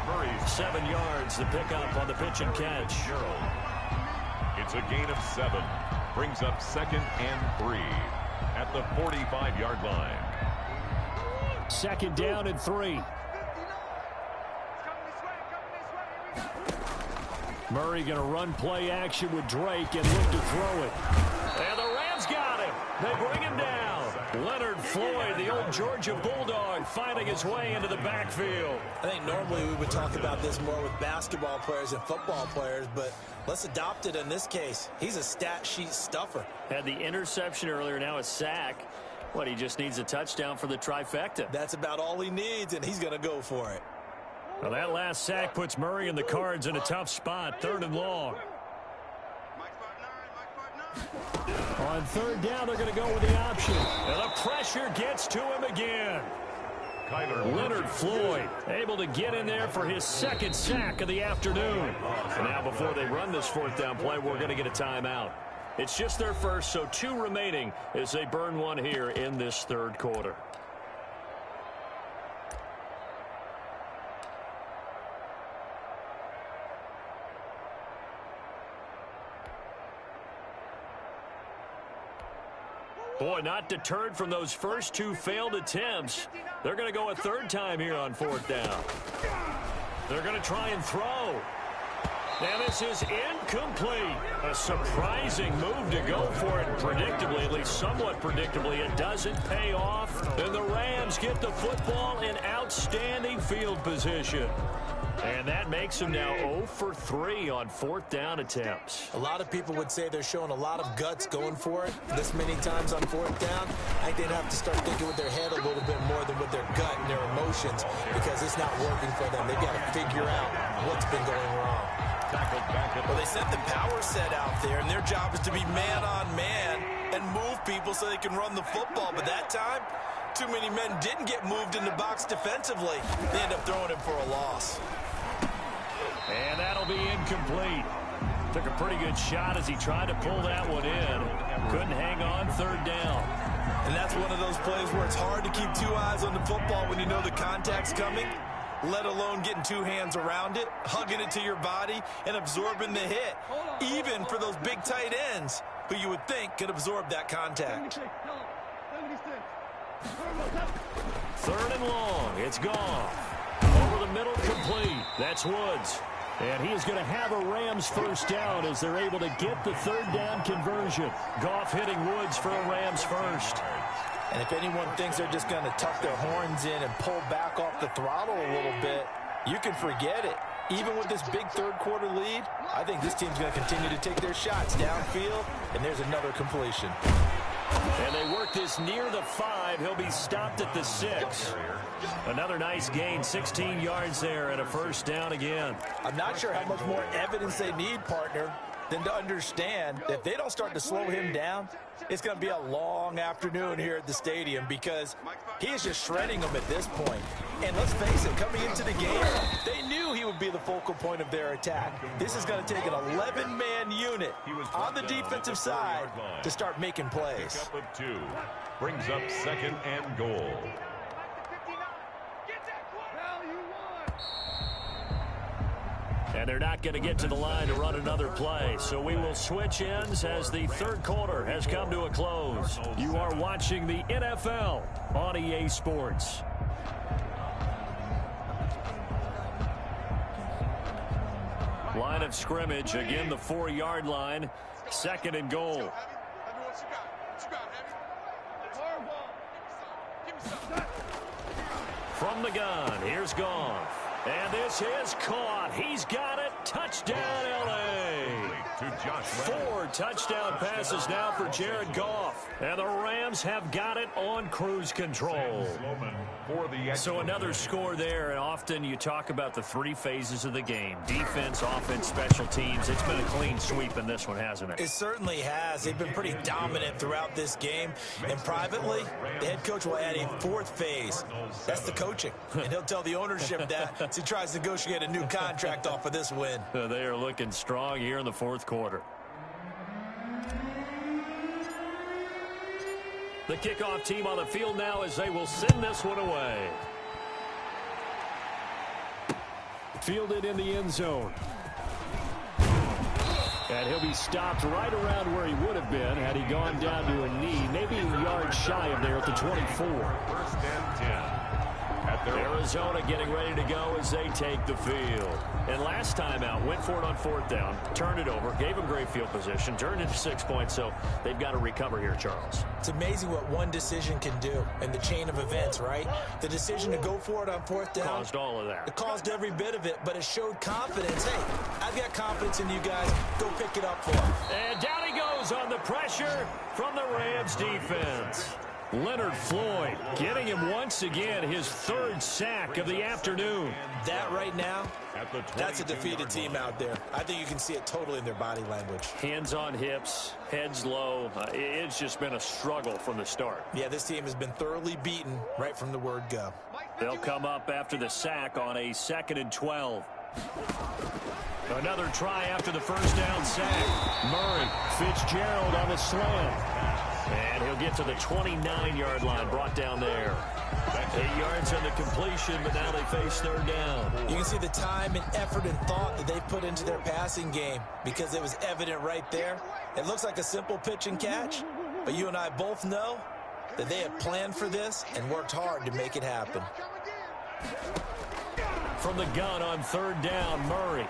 Murray's 7 yards, the pickup on the pitch and catch. It's a gain of 7. Brings up 2nd and 3 at the 45-yard line. 2nd down and 3. Murray going to run play action with Drake and look to throw it. And the Rams got him. They bring him down. Leonard Floyd, the old Georgia Bulldog, finding his way into the backfield. I think normally we would talk about this more with basketball players and football players, but let's adopt it in this case. He's a stat sheet stuffer. Had the interception earlier, now a sack. What, he just needs a touchdown for the trifecta. That's about all he needs, and he's going to go for it. Well, that last sack puts Murray and the Cards in a tough spot, 3rd and long. On 3rd down, they're going to go with the option. And the pressure gets to him again. Leonard Floyd able to get in there for his 2nd sack of the afternoon. And now before they run this 4th down play, we're going to get a timeout. It's just their first, so 2 remaining as they burn one here in this 3rd quarter. Boy, not deterred from those first 2 failed attempts. They're going to go a 3rd time here on 4th down. They're going to try and throw. And this is incomplete. A surprising move to go for it. Predictably, at least somewhat predictably, it doesn't pay off. And the Rams get the football in outstanding field position. And that makes them now 0 for 3 on 4th down attempts. A lot of people would say they're showing a lot of guts going for it this many times on 4th down. I think they'd have to start thinking with their head a little bit more than with their gut and their emotions, because it's not working for them. They've got to figure out what's been going wrong. Well, they sent the power set out there, and their job is to be man-on-man and move people so they can run the football. But that time, too many men didn't get moved in the box defensively. They end up throwing him for a loss. And that'll be incomplete. Took a pretty good shot as he tried to pull that one in. Couldn't hang on 3rd down. And that's one of those plays where it's hard to keep 2 eyes on the football when you know the contact's coming, let alone getting 2 hands around it, hugging it to your body, and absorbing the hit, even for those big tight ends who you would think could absorb that contact. 3rd and long. It's gone. Over the middle, complete. That's Woods. And he is going to have a Rams 1st down as they're able to get the 3rd down conversion. Goff hitting Woods for a Rams 1st. And if anyone thinks they're just going to tuck their horns in and pull back off the throttle a little bit, you can forget it. Even with this big 3rd quarter lead, I think this team's going to continue to take their shots downfield, and there's another completion. And they work this near the 5. He'll be stopped at the 6. Another nice gain, 16 yards there, and a 1st down again. I'm not sure how much more evidence they need, partner, than to understand that if they don't start to slow him down, it's going to be a long afternoon here at the stadium, because he is just shredding them at this point. And let's face it, coming into the game, they knew he would be the focal point of their attack. This is going to take an 11-man unit on the defensive side to start making plays. Pick up of 2. Brings up 2nd and goal. And they're not going to get to the line to run another play. So we will switch ends as the 3rd quarter has come to a close. You are watching the NFL on EA Sports. Line of scrimmage, again the 4-yard line. 2nd and goal. From the gun, here's Goff. And this is caught. He's got it. Touchdown, L.A. 4 touchdown passes now for Jared Goff. And the Rams have got it on cruise control. So another score there. And often you talk about the 3 phases of the game. Defense, offense, special teams. It's been a clean sweep in this one, hasn't it? It certainly has. They've been pretty dominant throughout this game. And privately, the head coach will add a 4th phase. That's the coaching. And he'll tell the ownership that as he tries to negotiate a new contract off of this win. They are looking strong here in the 4th quarter. The kickoff team on the field now as they will send this one away. Fielded in the end zone. And he'll be stopped right around where he would have been had he gone down to a knee, maybe a yard shy of there at the 24. 1st and 10. at their Arizona getting ready to go as they take the field. And last time out, went for it on 4th down, turned it over, gave them great field position, turned it to 6 points, so they've got to recover here, Charles. It's amazing what one decision can do in the chain of events, right? The decision to go for it on 4th down. Caused all of that. It caused every bit of it, but it showed confidence. Hey, I've got confidence in you guys. Go pick it up for him. And down he goes on the pressure from the Rams defense. Leonard Floyd getting him once again his 3rd sack of the afternoon. That right now, that's a defeated team out there. I think you can see it totally in their body language. Hands on hips, heads low. It's just been a struggle from the start. Yeah, this team has been thoroughly beaten right from the word go. They'll come up after the sack on a 2nd and 12. Another try after the 1st down sack. Murray, Fitzgerald on the slant. And he'll get to the 29-yard line, brought down there. 8 yards on the completion, but now they face 3rd down. You can see the time and effort and thought that they put into their passing game because it was evident right there. It looks like a simple pitch and catch, but you and I both know that they had planned for this and worked hard to make it happen. From the gun on 3rd down, Murray.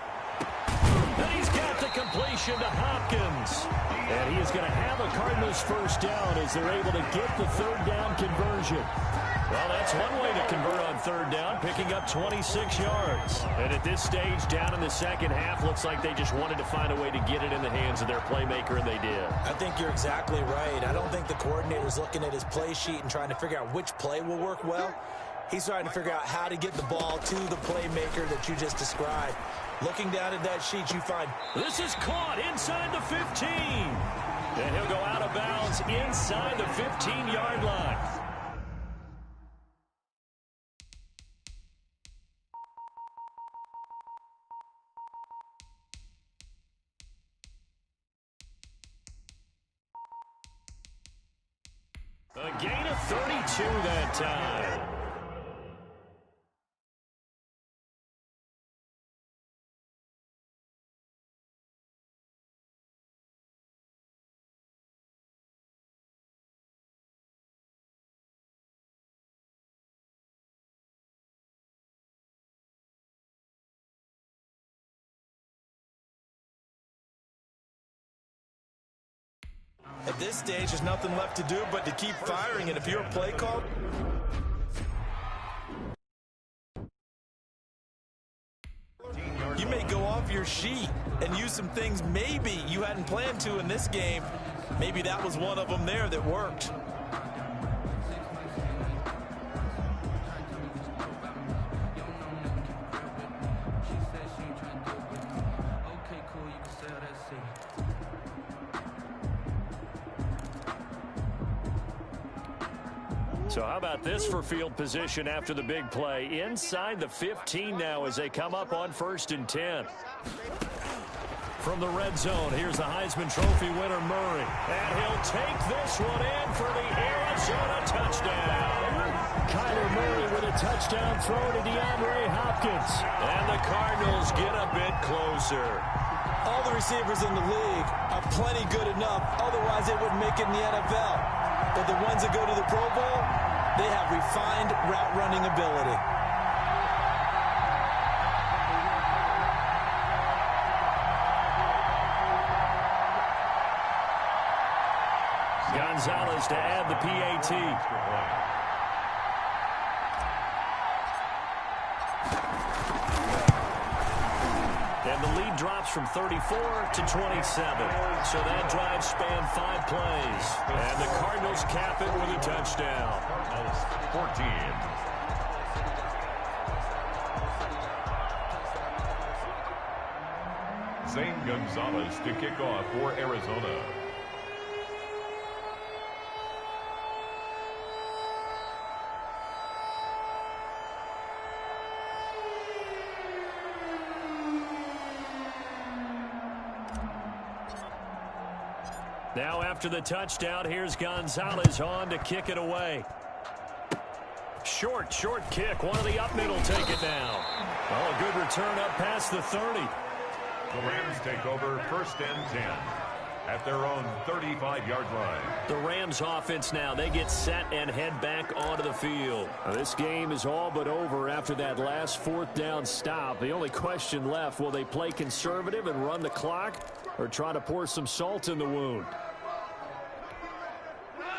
And he's got the completion to Hopkins. And he is going to have a Cardinals 1st down as they're able to get the 3rd down conversion. Well, that's one way to convert on 3rd down, picking up 26 yards. And at this stage, down in the 2nd half, looks like they just wanted to find a way to get it in the hands of their playmaker, and they did. I think you're exactly right. I don't think the coordinator's looking at his play sheet and trying to figure out which play will work well. He's trying to figure out how to get the ball to the playmaker that you just described. Looking down at that sheet, you find this is caught inside the 15. And he'll go out of bounds inside the 15-yard line. A gain of 32 that time. At this stage, there's nothing left to do but to keep firing, and if you're a play call, you may go off your sheet and use some things maybe you hadn't planned to in this game. Maybe that was one of them there that worked. So how about this for field position after the big play? Inside the 15 now as they come up on 1st and 10. From the red zone, here's the Heisman Trophy winner, Murray. And he'll take this one in for the Arizona touchdown. Kyler Murray with a touchdown throw to DeAndre Hopkins. And the Cardinals get a bit closer. All the receivers in the league are plenty good enough. Otherwise, they wouldn't make it in the NFL. But the ones that go to the Pro Bowl, they have refined route running ability. Gonzalez to add the PAT. And the lead drops from 34 to 27. So that drive spanned 5 plays. And the Cardinals cap it with a touchdown. 14. Zane Gonzalez to kick off for Arizona. Now after the touchdown, here's Gonzalez on to kick it away. Short kick. One of the up middle take it now. Oh, a good return up past the 30. The Rams take over 1st and 10. at their own 35-yard line. The Rams offense now, they get set and head back onto the field. Now, this game is all but over after that last fourth down stop. The only question left, will they play conservative and run the clock or try to pour some salt in the wound?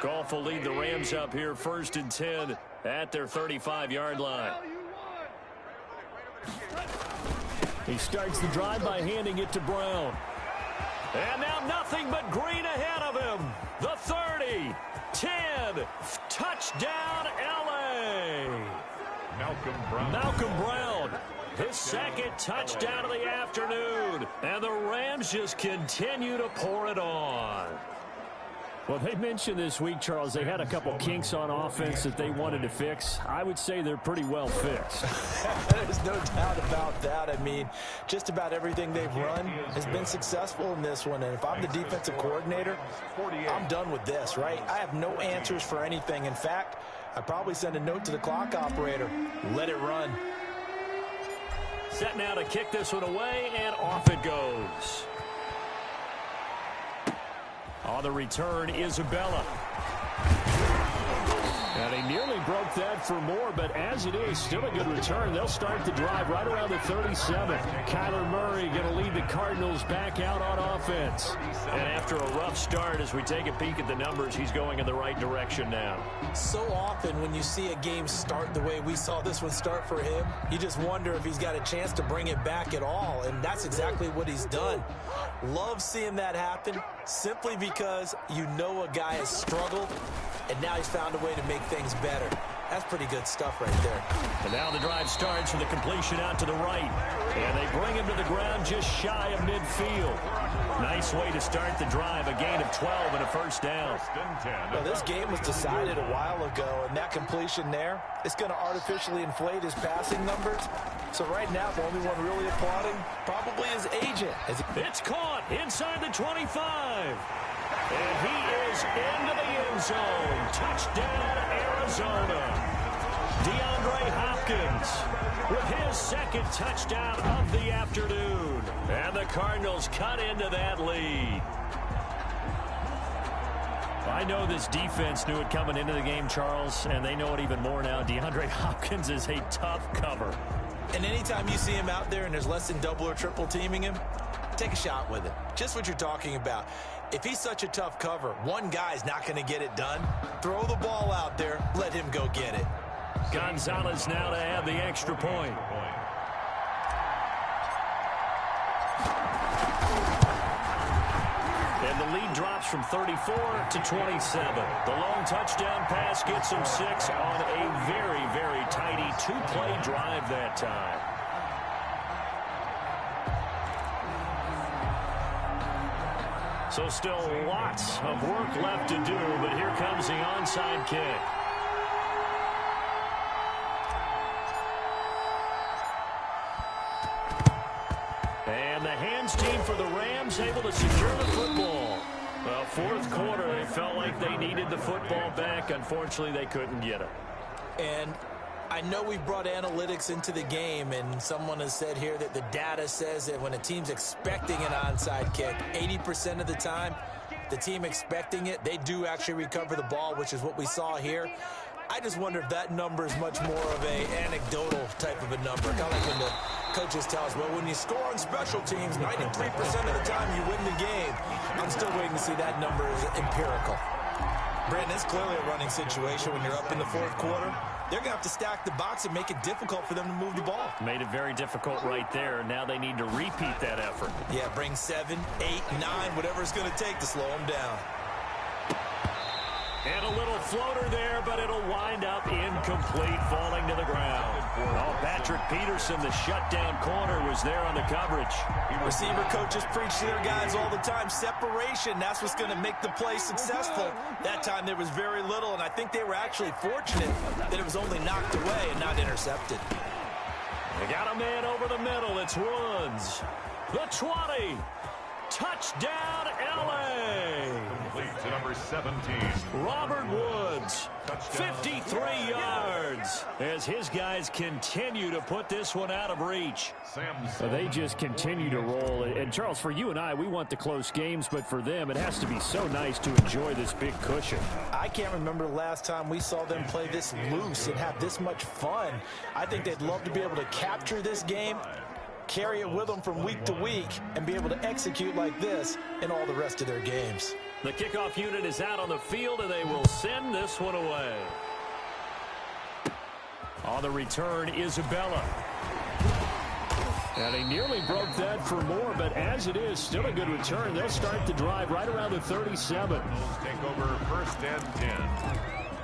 Goff will lead the Rams up here 1st and 10 at their 35-yard line. He starts the drive by handing it to Brown. And now nothing but green ahead of him. The 30, 10, touchdown L.A. Malcolm Brown, his second touchdown of the afternoon. And the Rams just continue to pour it on. Well, they mentioned this week, Charles, they had a couple kinks on offense that they wanted to fix. I would say they're pretty well fixed. There's no doubt about that. I mean, just about everything they've run has been successful in this one. And if I'm the defensive coordinator, I'm done with this, right? I have no answers for anything. In fact, I'd probably send a note to the clock operator. Let it run. Set now to kick this one away, and off it goes. On the return, Isabella. And he nearly broke that for more, but as it is, still a good return. They'll start the drive right around the 37. Kyler Murray going to lead the Cardinals back out on offense. And after a rough start, as we take a peek at the numbers, he's going in the right direction now. So often when you see a game start the way we saw this one start for him, you just wonder if he's got a chance to bring it back at all, and that's exactly what he's done. Love seeing that happen simply because you know a guy has struggled, and now he's found a way to make things better. That's pretty good stuff right there. And now the drive starts with a completion out to the right. And they bring him to the ground just shy of midfield. Nice way to start the drive. A gain of 12 and a first down. Well, this game was decided a while ago, and that completion there is going to artificially inflate his passing numbers. So right now, the only one really applauding probably his agent. It's caught inside the 25. And he is into the end zone. Touchdown, Arizona. DeAndre Hopkins with his second touchdown of the afternoon. And the Cardinals cut into that lead. I know this defense knew it coming into the game, Charles, and they know it even more now. DeAndre Hopkins is a tough cover. And anytime you see him out there and there's less than double or triple teaming him, take a shot with it. Just what you're talking about. If he's such a tough cover, one guy's not going to get it done. Throw the ball out there. Let him go get it. Gonzalez now to have the extra point. And the lead drops from 34 to 27. The long touchdown pass gets him 6 on a very, very tidy two-play drive that time. So still lots of work left to do, but here comes the onside kick. And the hands team for the Rams able to secure the football. Well, fourth quarter, they felt like they needed the football back. Unfortunately, they couldn't get it. And I know we've brought analytics into the game, and someone has said here that the data says that when a team's expecting an onside kick, 80% of the time, the team expecting it, they do actually recover the ball, which is what we saw here. I just wonder if that number is much more of a anecdotal type of a number. Kind of like when the coaches tell us, well, when you score on special teams, 93% of the time you win the game. I'm still waiting to see that number is empirical. Brandon, it's clearly a running situation when you're up in the fourth quarter. They're going to have to stack the box and make it difficult for them to move the ball. Made it very difficult right there. Now they need to repeat that effort. Yeah, bring 7, 8, 9, whatever it's going to take to slow them down. And a little floater there, but it'll wind up incomplete, falling to the ground. Oh, Patrick Peterson, the shutdown corner, was there on the coverage. Receiver coaches preach to their guys all the time. Separation, that's what's going to make the play successful. That time there was very little, and I think they were actually fortunate that it was only knocked away and not intercepted. They got a man over the middle. It's Woods. The 20. Touchdown, L.A. Complete to number 17. Robert Woods, 53 yards, as his guys continue to put this one out of reach. They just continue to roll. And, Charles, for you and I, we want the close games, but for them, it has to be so nice to enjoy this big cushion. I can't remember the last time we saw them play this loose and have this much fun. I think they'd love to be able to capture this game, carry it with them from week to week, and be able to execute like this in all the rest of their games. The kickoff unit is out on the field, and they will send this one away. On the return, Isabella. And he nearly broke that for more, but as it is, still a good return. They'll start the drive right around the 37. Take over first and 10.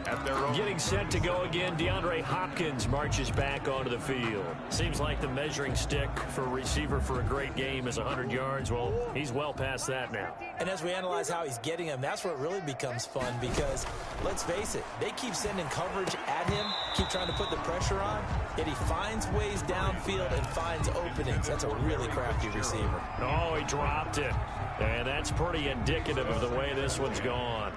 At their own. Getting set to go again, DeAndre Hopkins marches back onto the field. Seems like the measuring stick for a receiver for a great game is 100 yards. Well, he's well past that now. And as we analyze how he's getting them, that's where it really becomes fun because, let's face it, they keep sending coverage at him, keep trying to put the pressure on, yet he finds ways downfield and finds openings. That's a really crafty receiver. Oh, he dropped it. And that's pretty indicative of the way this one's gone.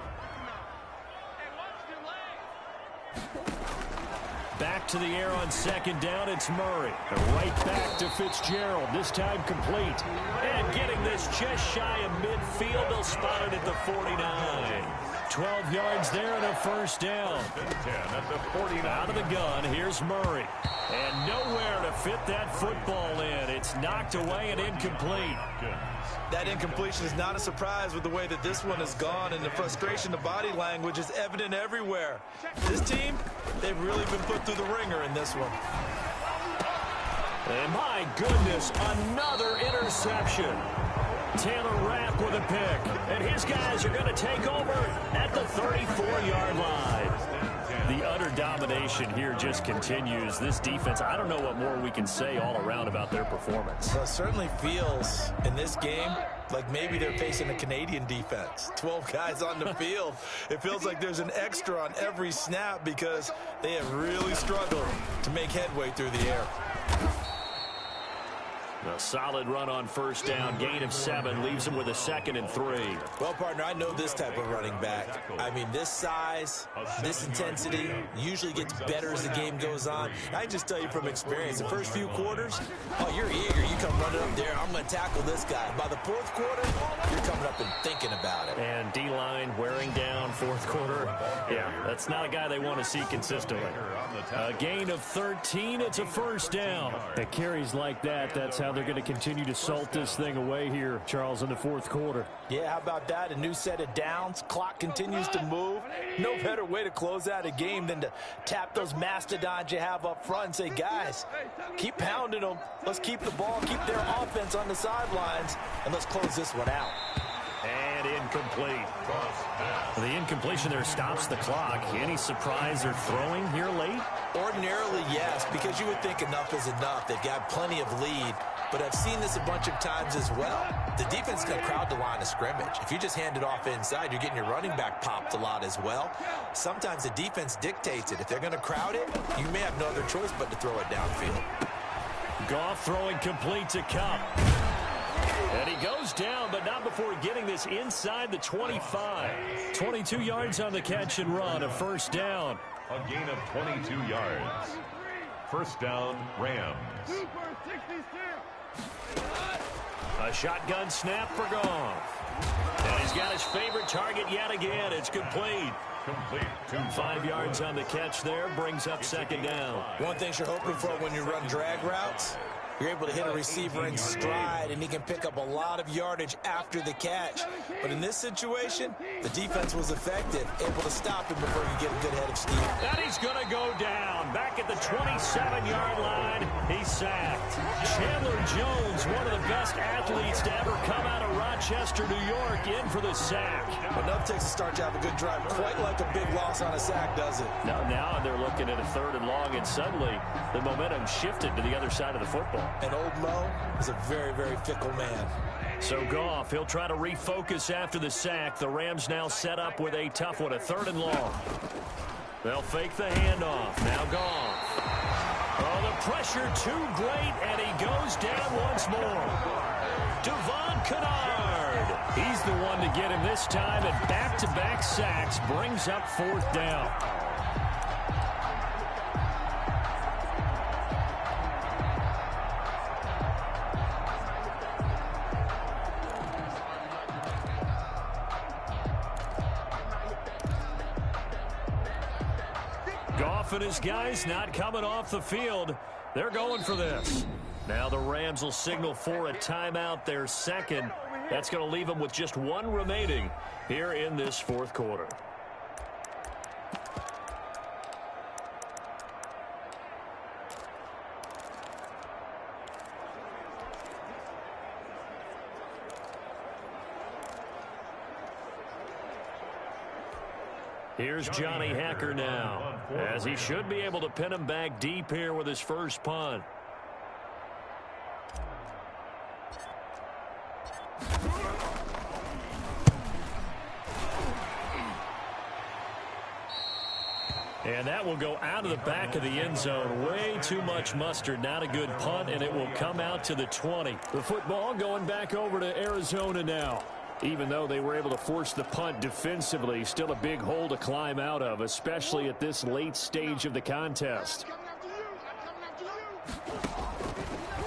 Back to the air on second down, it's Murray. Right back to Fitzgerald, this time complete. And getting this just shy of midfield, they'll spot it at the 49. 12 yards there and a first down. 10 at the 49. Out of the gun, here's Murray. And nowhere to fit that football in. It's knocked away and incomplete. That incompletion is not a surprise with the way that this one has gone, and the frustration, the body language is evident everywhere. This team, they've really been put through the ringer in this one. And my goodness, another interception. Taylor Rapp with a pick. And his guys are going to take over at the 34-yard line. The utter domination here just continues. This defense, I don't know what more we can say all around about their performance. Well, it certainly feels in this game like maybe they're facing a Canadian defense. 12 guys on the field. It feels like there's an extra on every snap because they have really struggled to make headway through the air. A solid run on first down, gain of 7, leaves him with a 2nd and 3. Well, partner, I know this type of running back. I mean, this size, this intensity usually gets better as the game goes on. I just tell you from experience, the first few quarters, oh, you're eager. You come running up there, I'm going to tackle this guy. By the fourth quarter, you're coming up and thinking about it. And D-line wearing down fourth quarter. Yeah, that's not a guy they want to see consistently. A gain of 13, it's a first down. It carries like that, that's how they're going to continue to salt this thing away here, Charles, in the fourth quarter. Yeah, how about that? A new set of downs. Clock continues to move. No better way to close out a game than to tap those mastodons you have up front and say, guys, keep pounding them. Let's keep the ball, keep their offense on the sidelines, and let's close this one out. And incomplete. The incompletion there stops the clock. Any surprise they're throwing here late? Ordinarily, yes, because you would think enough is enough. They've got plenty of lead, but I've seen this a bunch of times as well. The defense is going to crowd the line of scrimmage. If you just hand it off inside, you're getting your running back popped a lot as well. Sometimes the defense dictates it. If they're going to crowd it, you may have no other choice but to throw it downfield. Goff throwing complete to Kupp. And he goes down, but not before getting this inside the 25. 22 yards on the catch and run, a first down. A gain of 22 yards. First down, Rams. A shotgun snap for Goff. And he's got his favorite target yet again. It's complete. Complete. 5 yards on the catch there, brings up second down. One thing you're hoping for when you run drag routes, you're able to hit a receiver in stride, and he can pick up a lot of yardage after the catch. But in this situation, the defense was effective, able to stop him before he get a good head of steam. And he's going to go down. Back at the 27-yard line, he's sacked. Chandler Jones, one of the best athletes to ever come out of Rochester, New York, in for the sack. Enough takes a start to have a good drive. Quite like a big loss on a sack, does it? Now they're looking at a 3rd and long, and suddenly the momentum shifted to the other side of the football. And old Mo is a very, very fickle man. So Goff, he'll try to refocus after the sack. The Rams now set up with a tough one, a 3rd and long. They'll fake the handoff. Now Goff. Oh, the pressure too great, and he goes down once more. Devon Kennard. He's the one to get him this time, and back-to-back sacks brings up 4th down. Goff and his guys not coming off the field. They're going for this. Now the Rams will signal for a timeout, their second. That's going to leave them with just 1 remaining here in this 4th quarter. Here's Johnny Hacker now, as he should be able to pin him back deep here with his first punt. And that will go out of the back of the end zone. Way too much mustard. Not a good punt, and it will come out to the 20. The football going back over to Arizona now. Even though they were able to force the punt defensively, still a big hole to climb out of, especially at this late stage of the contest.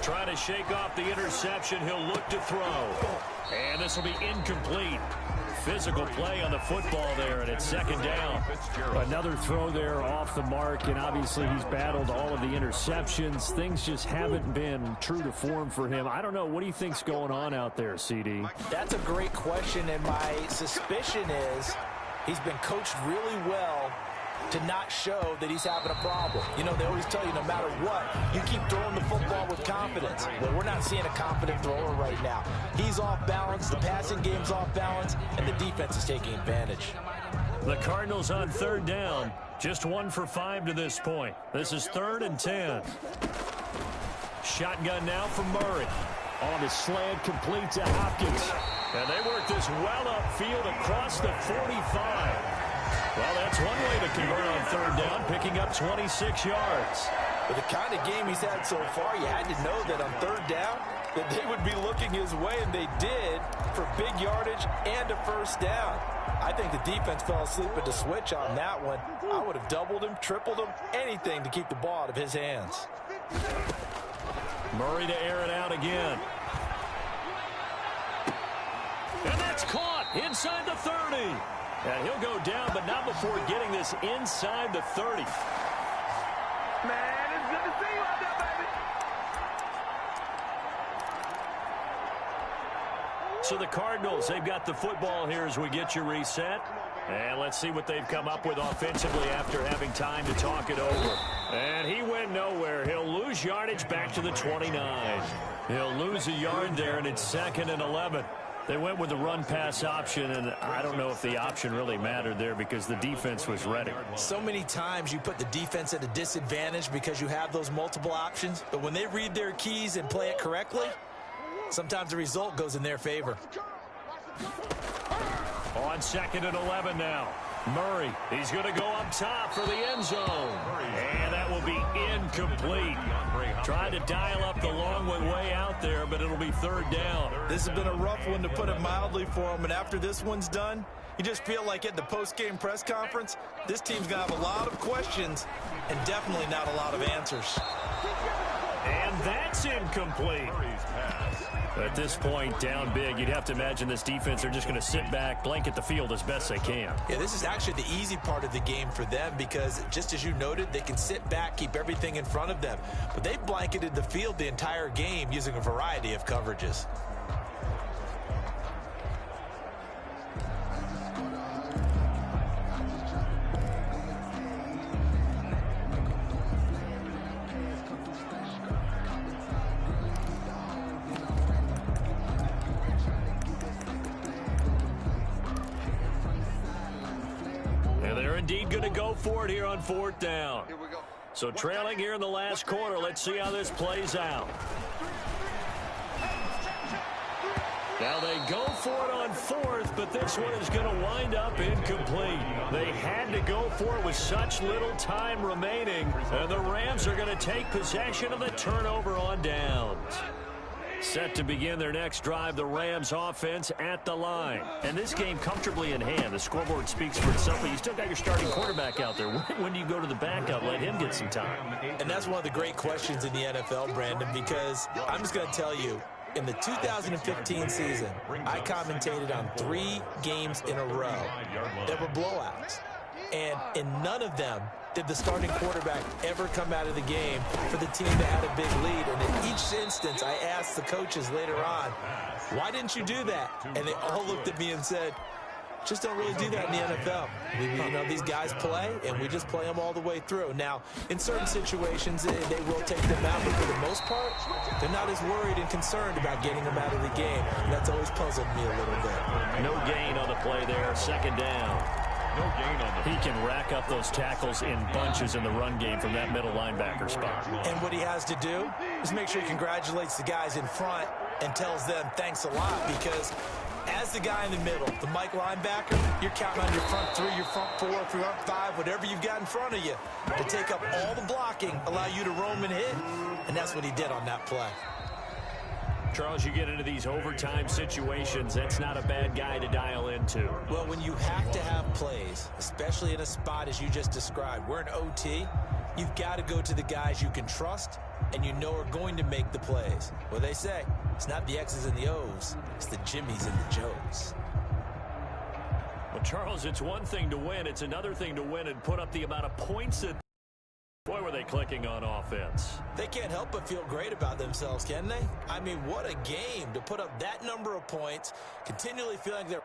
Trying to shake off the interception. He'll look to throw. And this will be incomplete. Physical play on the football there, and it's 2nd down. Another throw there off the mark, and obviously he's battled all of the interceptions. Things just haven't been true to form for him. I don't know. What do you think's going on out there, CD? That's a great question, and my suspicion is he's been coached really well to not show that he's having a problem. You know, they always tell you no matter what, you keep throwing the football with confidence. Well, we're not seeing a confident thrower right now. He's off balance, the passing game's off balance, and the defense is taking advantage. The Cardinals on 3rd down. Just 1 for 5 to this point. This is 3rd and 10. Shotgun now from Murray. On the slant, complete to Hopkins. And they work this well upfield across the 45. Well, that's one way to convert on 3rd down, picking up 26 yards. With the kind of game he's had so far, you had to know that on 3rd down, that they would be looking his way, and they did, for big yardage and a 1st down. I think the defense fell asleep at the switch on that one. I would have doubled him, tripled him, anything to keep the ball out of his hands. Murray to air it out again. And that's caught inside the 30. And he'll go down, but not before getting this inside the 30. Man, it's good to see you out there, baby. So the Cardinals, they've got the football here as we get you reset. And let's see what they've come up with offensively after having time to talk it over. And he went nowhere. He'll lose yardage back to the 29. He'll lose a yard there, and it's 2nd and 11. They went with the run-pass option, and I don't know if the option really mattered there because the defense was ready. So many times you put the defense at a disadvantage because you have those multiple options, but when they read their keys and play it correctly, sometimes the result goes in their favor. On 2nd and 11 now. Murray, he's going to go up top for the end zone. And that will be incomplete. Trying to dial up the long way out there, but it'll be 3rd down. This has been a rough one, to put it mildly, for him. And after this one's done, you just feel like at the post-game press conference, this team's going to have a lot of questions and definitely not a lot of answers. And that's incomplete. At this point, down big, you'd have to imagine this defense are just going to sit back, blanket the field as best they can. Yeah, this is actually the easy part of the game for them because, just as you noted, they can sit back, keep everything in front of them. But they've blanketed the field the entire game using a variety of coverages. Indeed going to go for it here on 4th down. So trailing here in the last quarter. Let's see how this plays out. Now they go for it on 4th, but this one is going to wind up incomplete. They had to go for it with such little time remaining. And the Rams are going to take possession of the turnover on downs. Set to begin their next drive, the Rams offense at the line. And this game comfortably in hand. The scoreboard speaks for itself, but you still got your starting quarterback out there. When do you go to the backup, let him get some time? And that's one of the great questions in the NFL, Brandon, because I'm just going to tell you, in the 2015 season, I commentated on 3 games in a row that were blowouts. And in none of them did the starting quarterback ever come out of the game for the team that had a big lead. And in each instance, I asked the coaches later on, why didn't you do that? And they all looked at me and said, just don't really do that in the NFL. You know, these guys play, and we just play them all the way through. Now, in certain situations, they will take them out, but for the most part, they're not as worried and concerned about getting them out of the game. And that's always puzzled me a little bit. No gain on the play there, second down. No gain on the He can rack up those tackles in bunches in the run game from that middle linebacker spot. And what he has to do is make sure he congratulates the guys in front and tells them thanks a lot, because as the guy in the middle, the Mike linebacker, you're counting on your front 3, your front 4, your front 5, whatever you've got in front of you to take up all the blocking, allow you to roam and hit. And that's what he did on that play. Charles, you get into these overtime situations, that's not a bad guy to dial into. Well, when you have to have plays, especially in a spot as you just described, we're in OT, you've got to go to the guys you can trust and you know are going to make the plays. Well, they say, it's not the X's and the O's, it's the Jimmys and the Joes. Well, Charles, it's one thing to win, it's another thing to win and put up the amount of points that... Boy, were they clicking on offense. They can't help but feel great about themselves, can they? I mean, what a game to put up that number of points, continually feeling like they're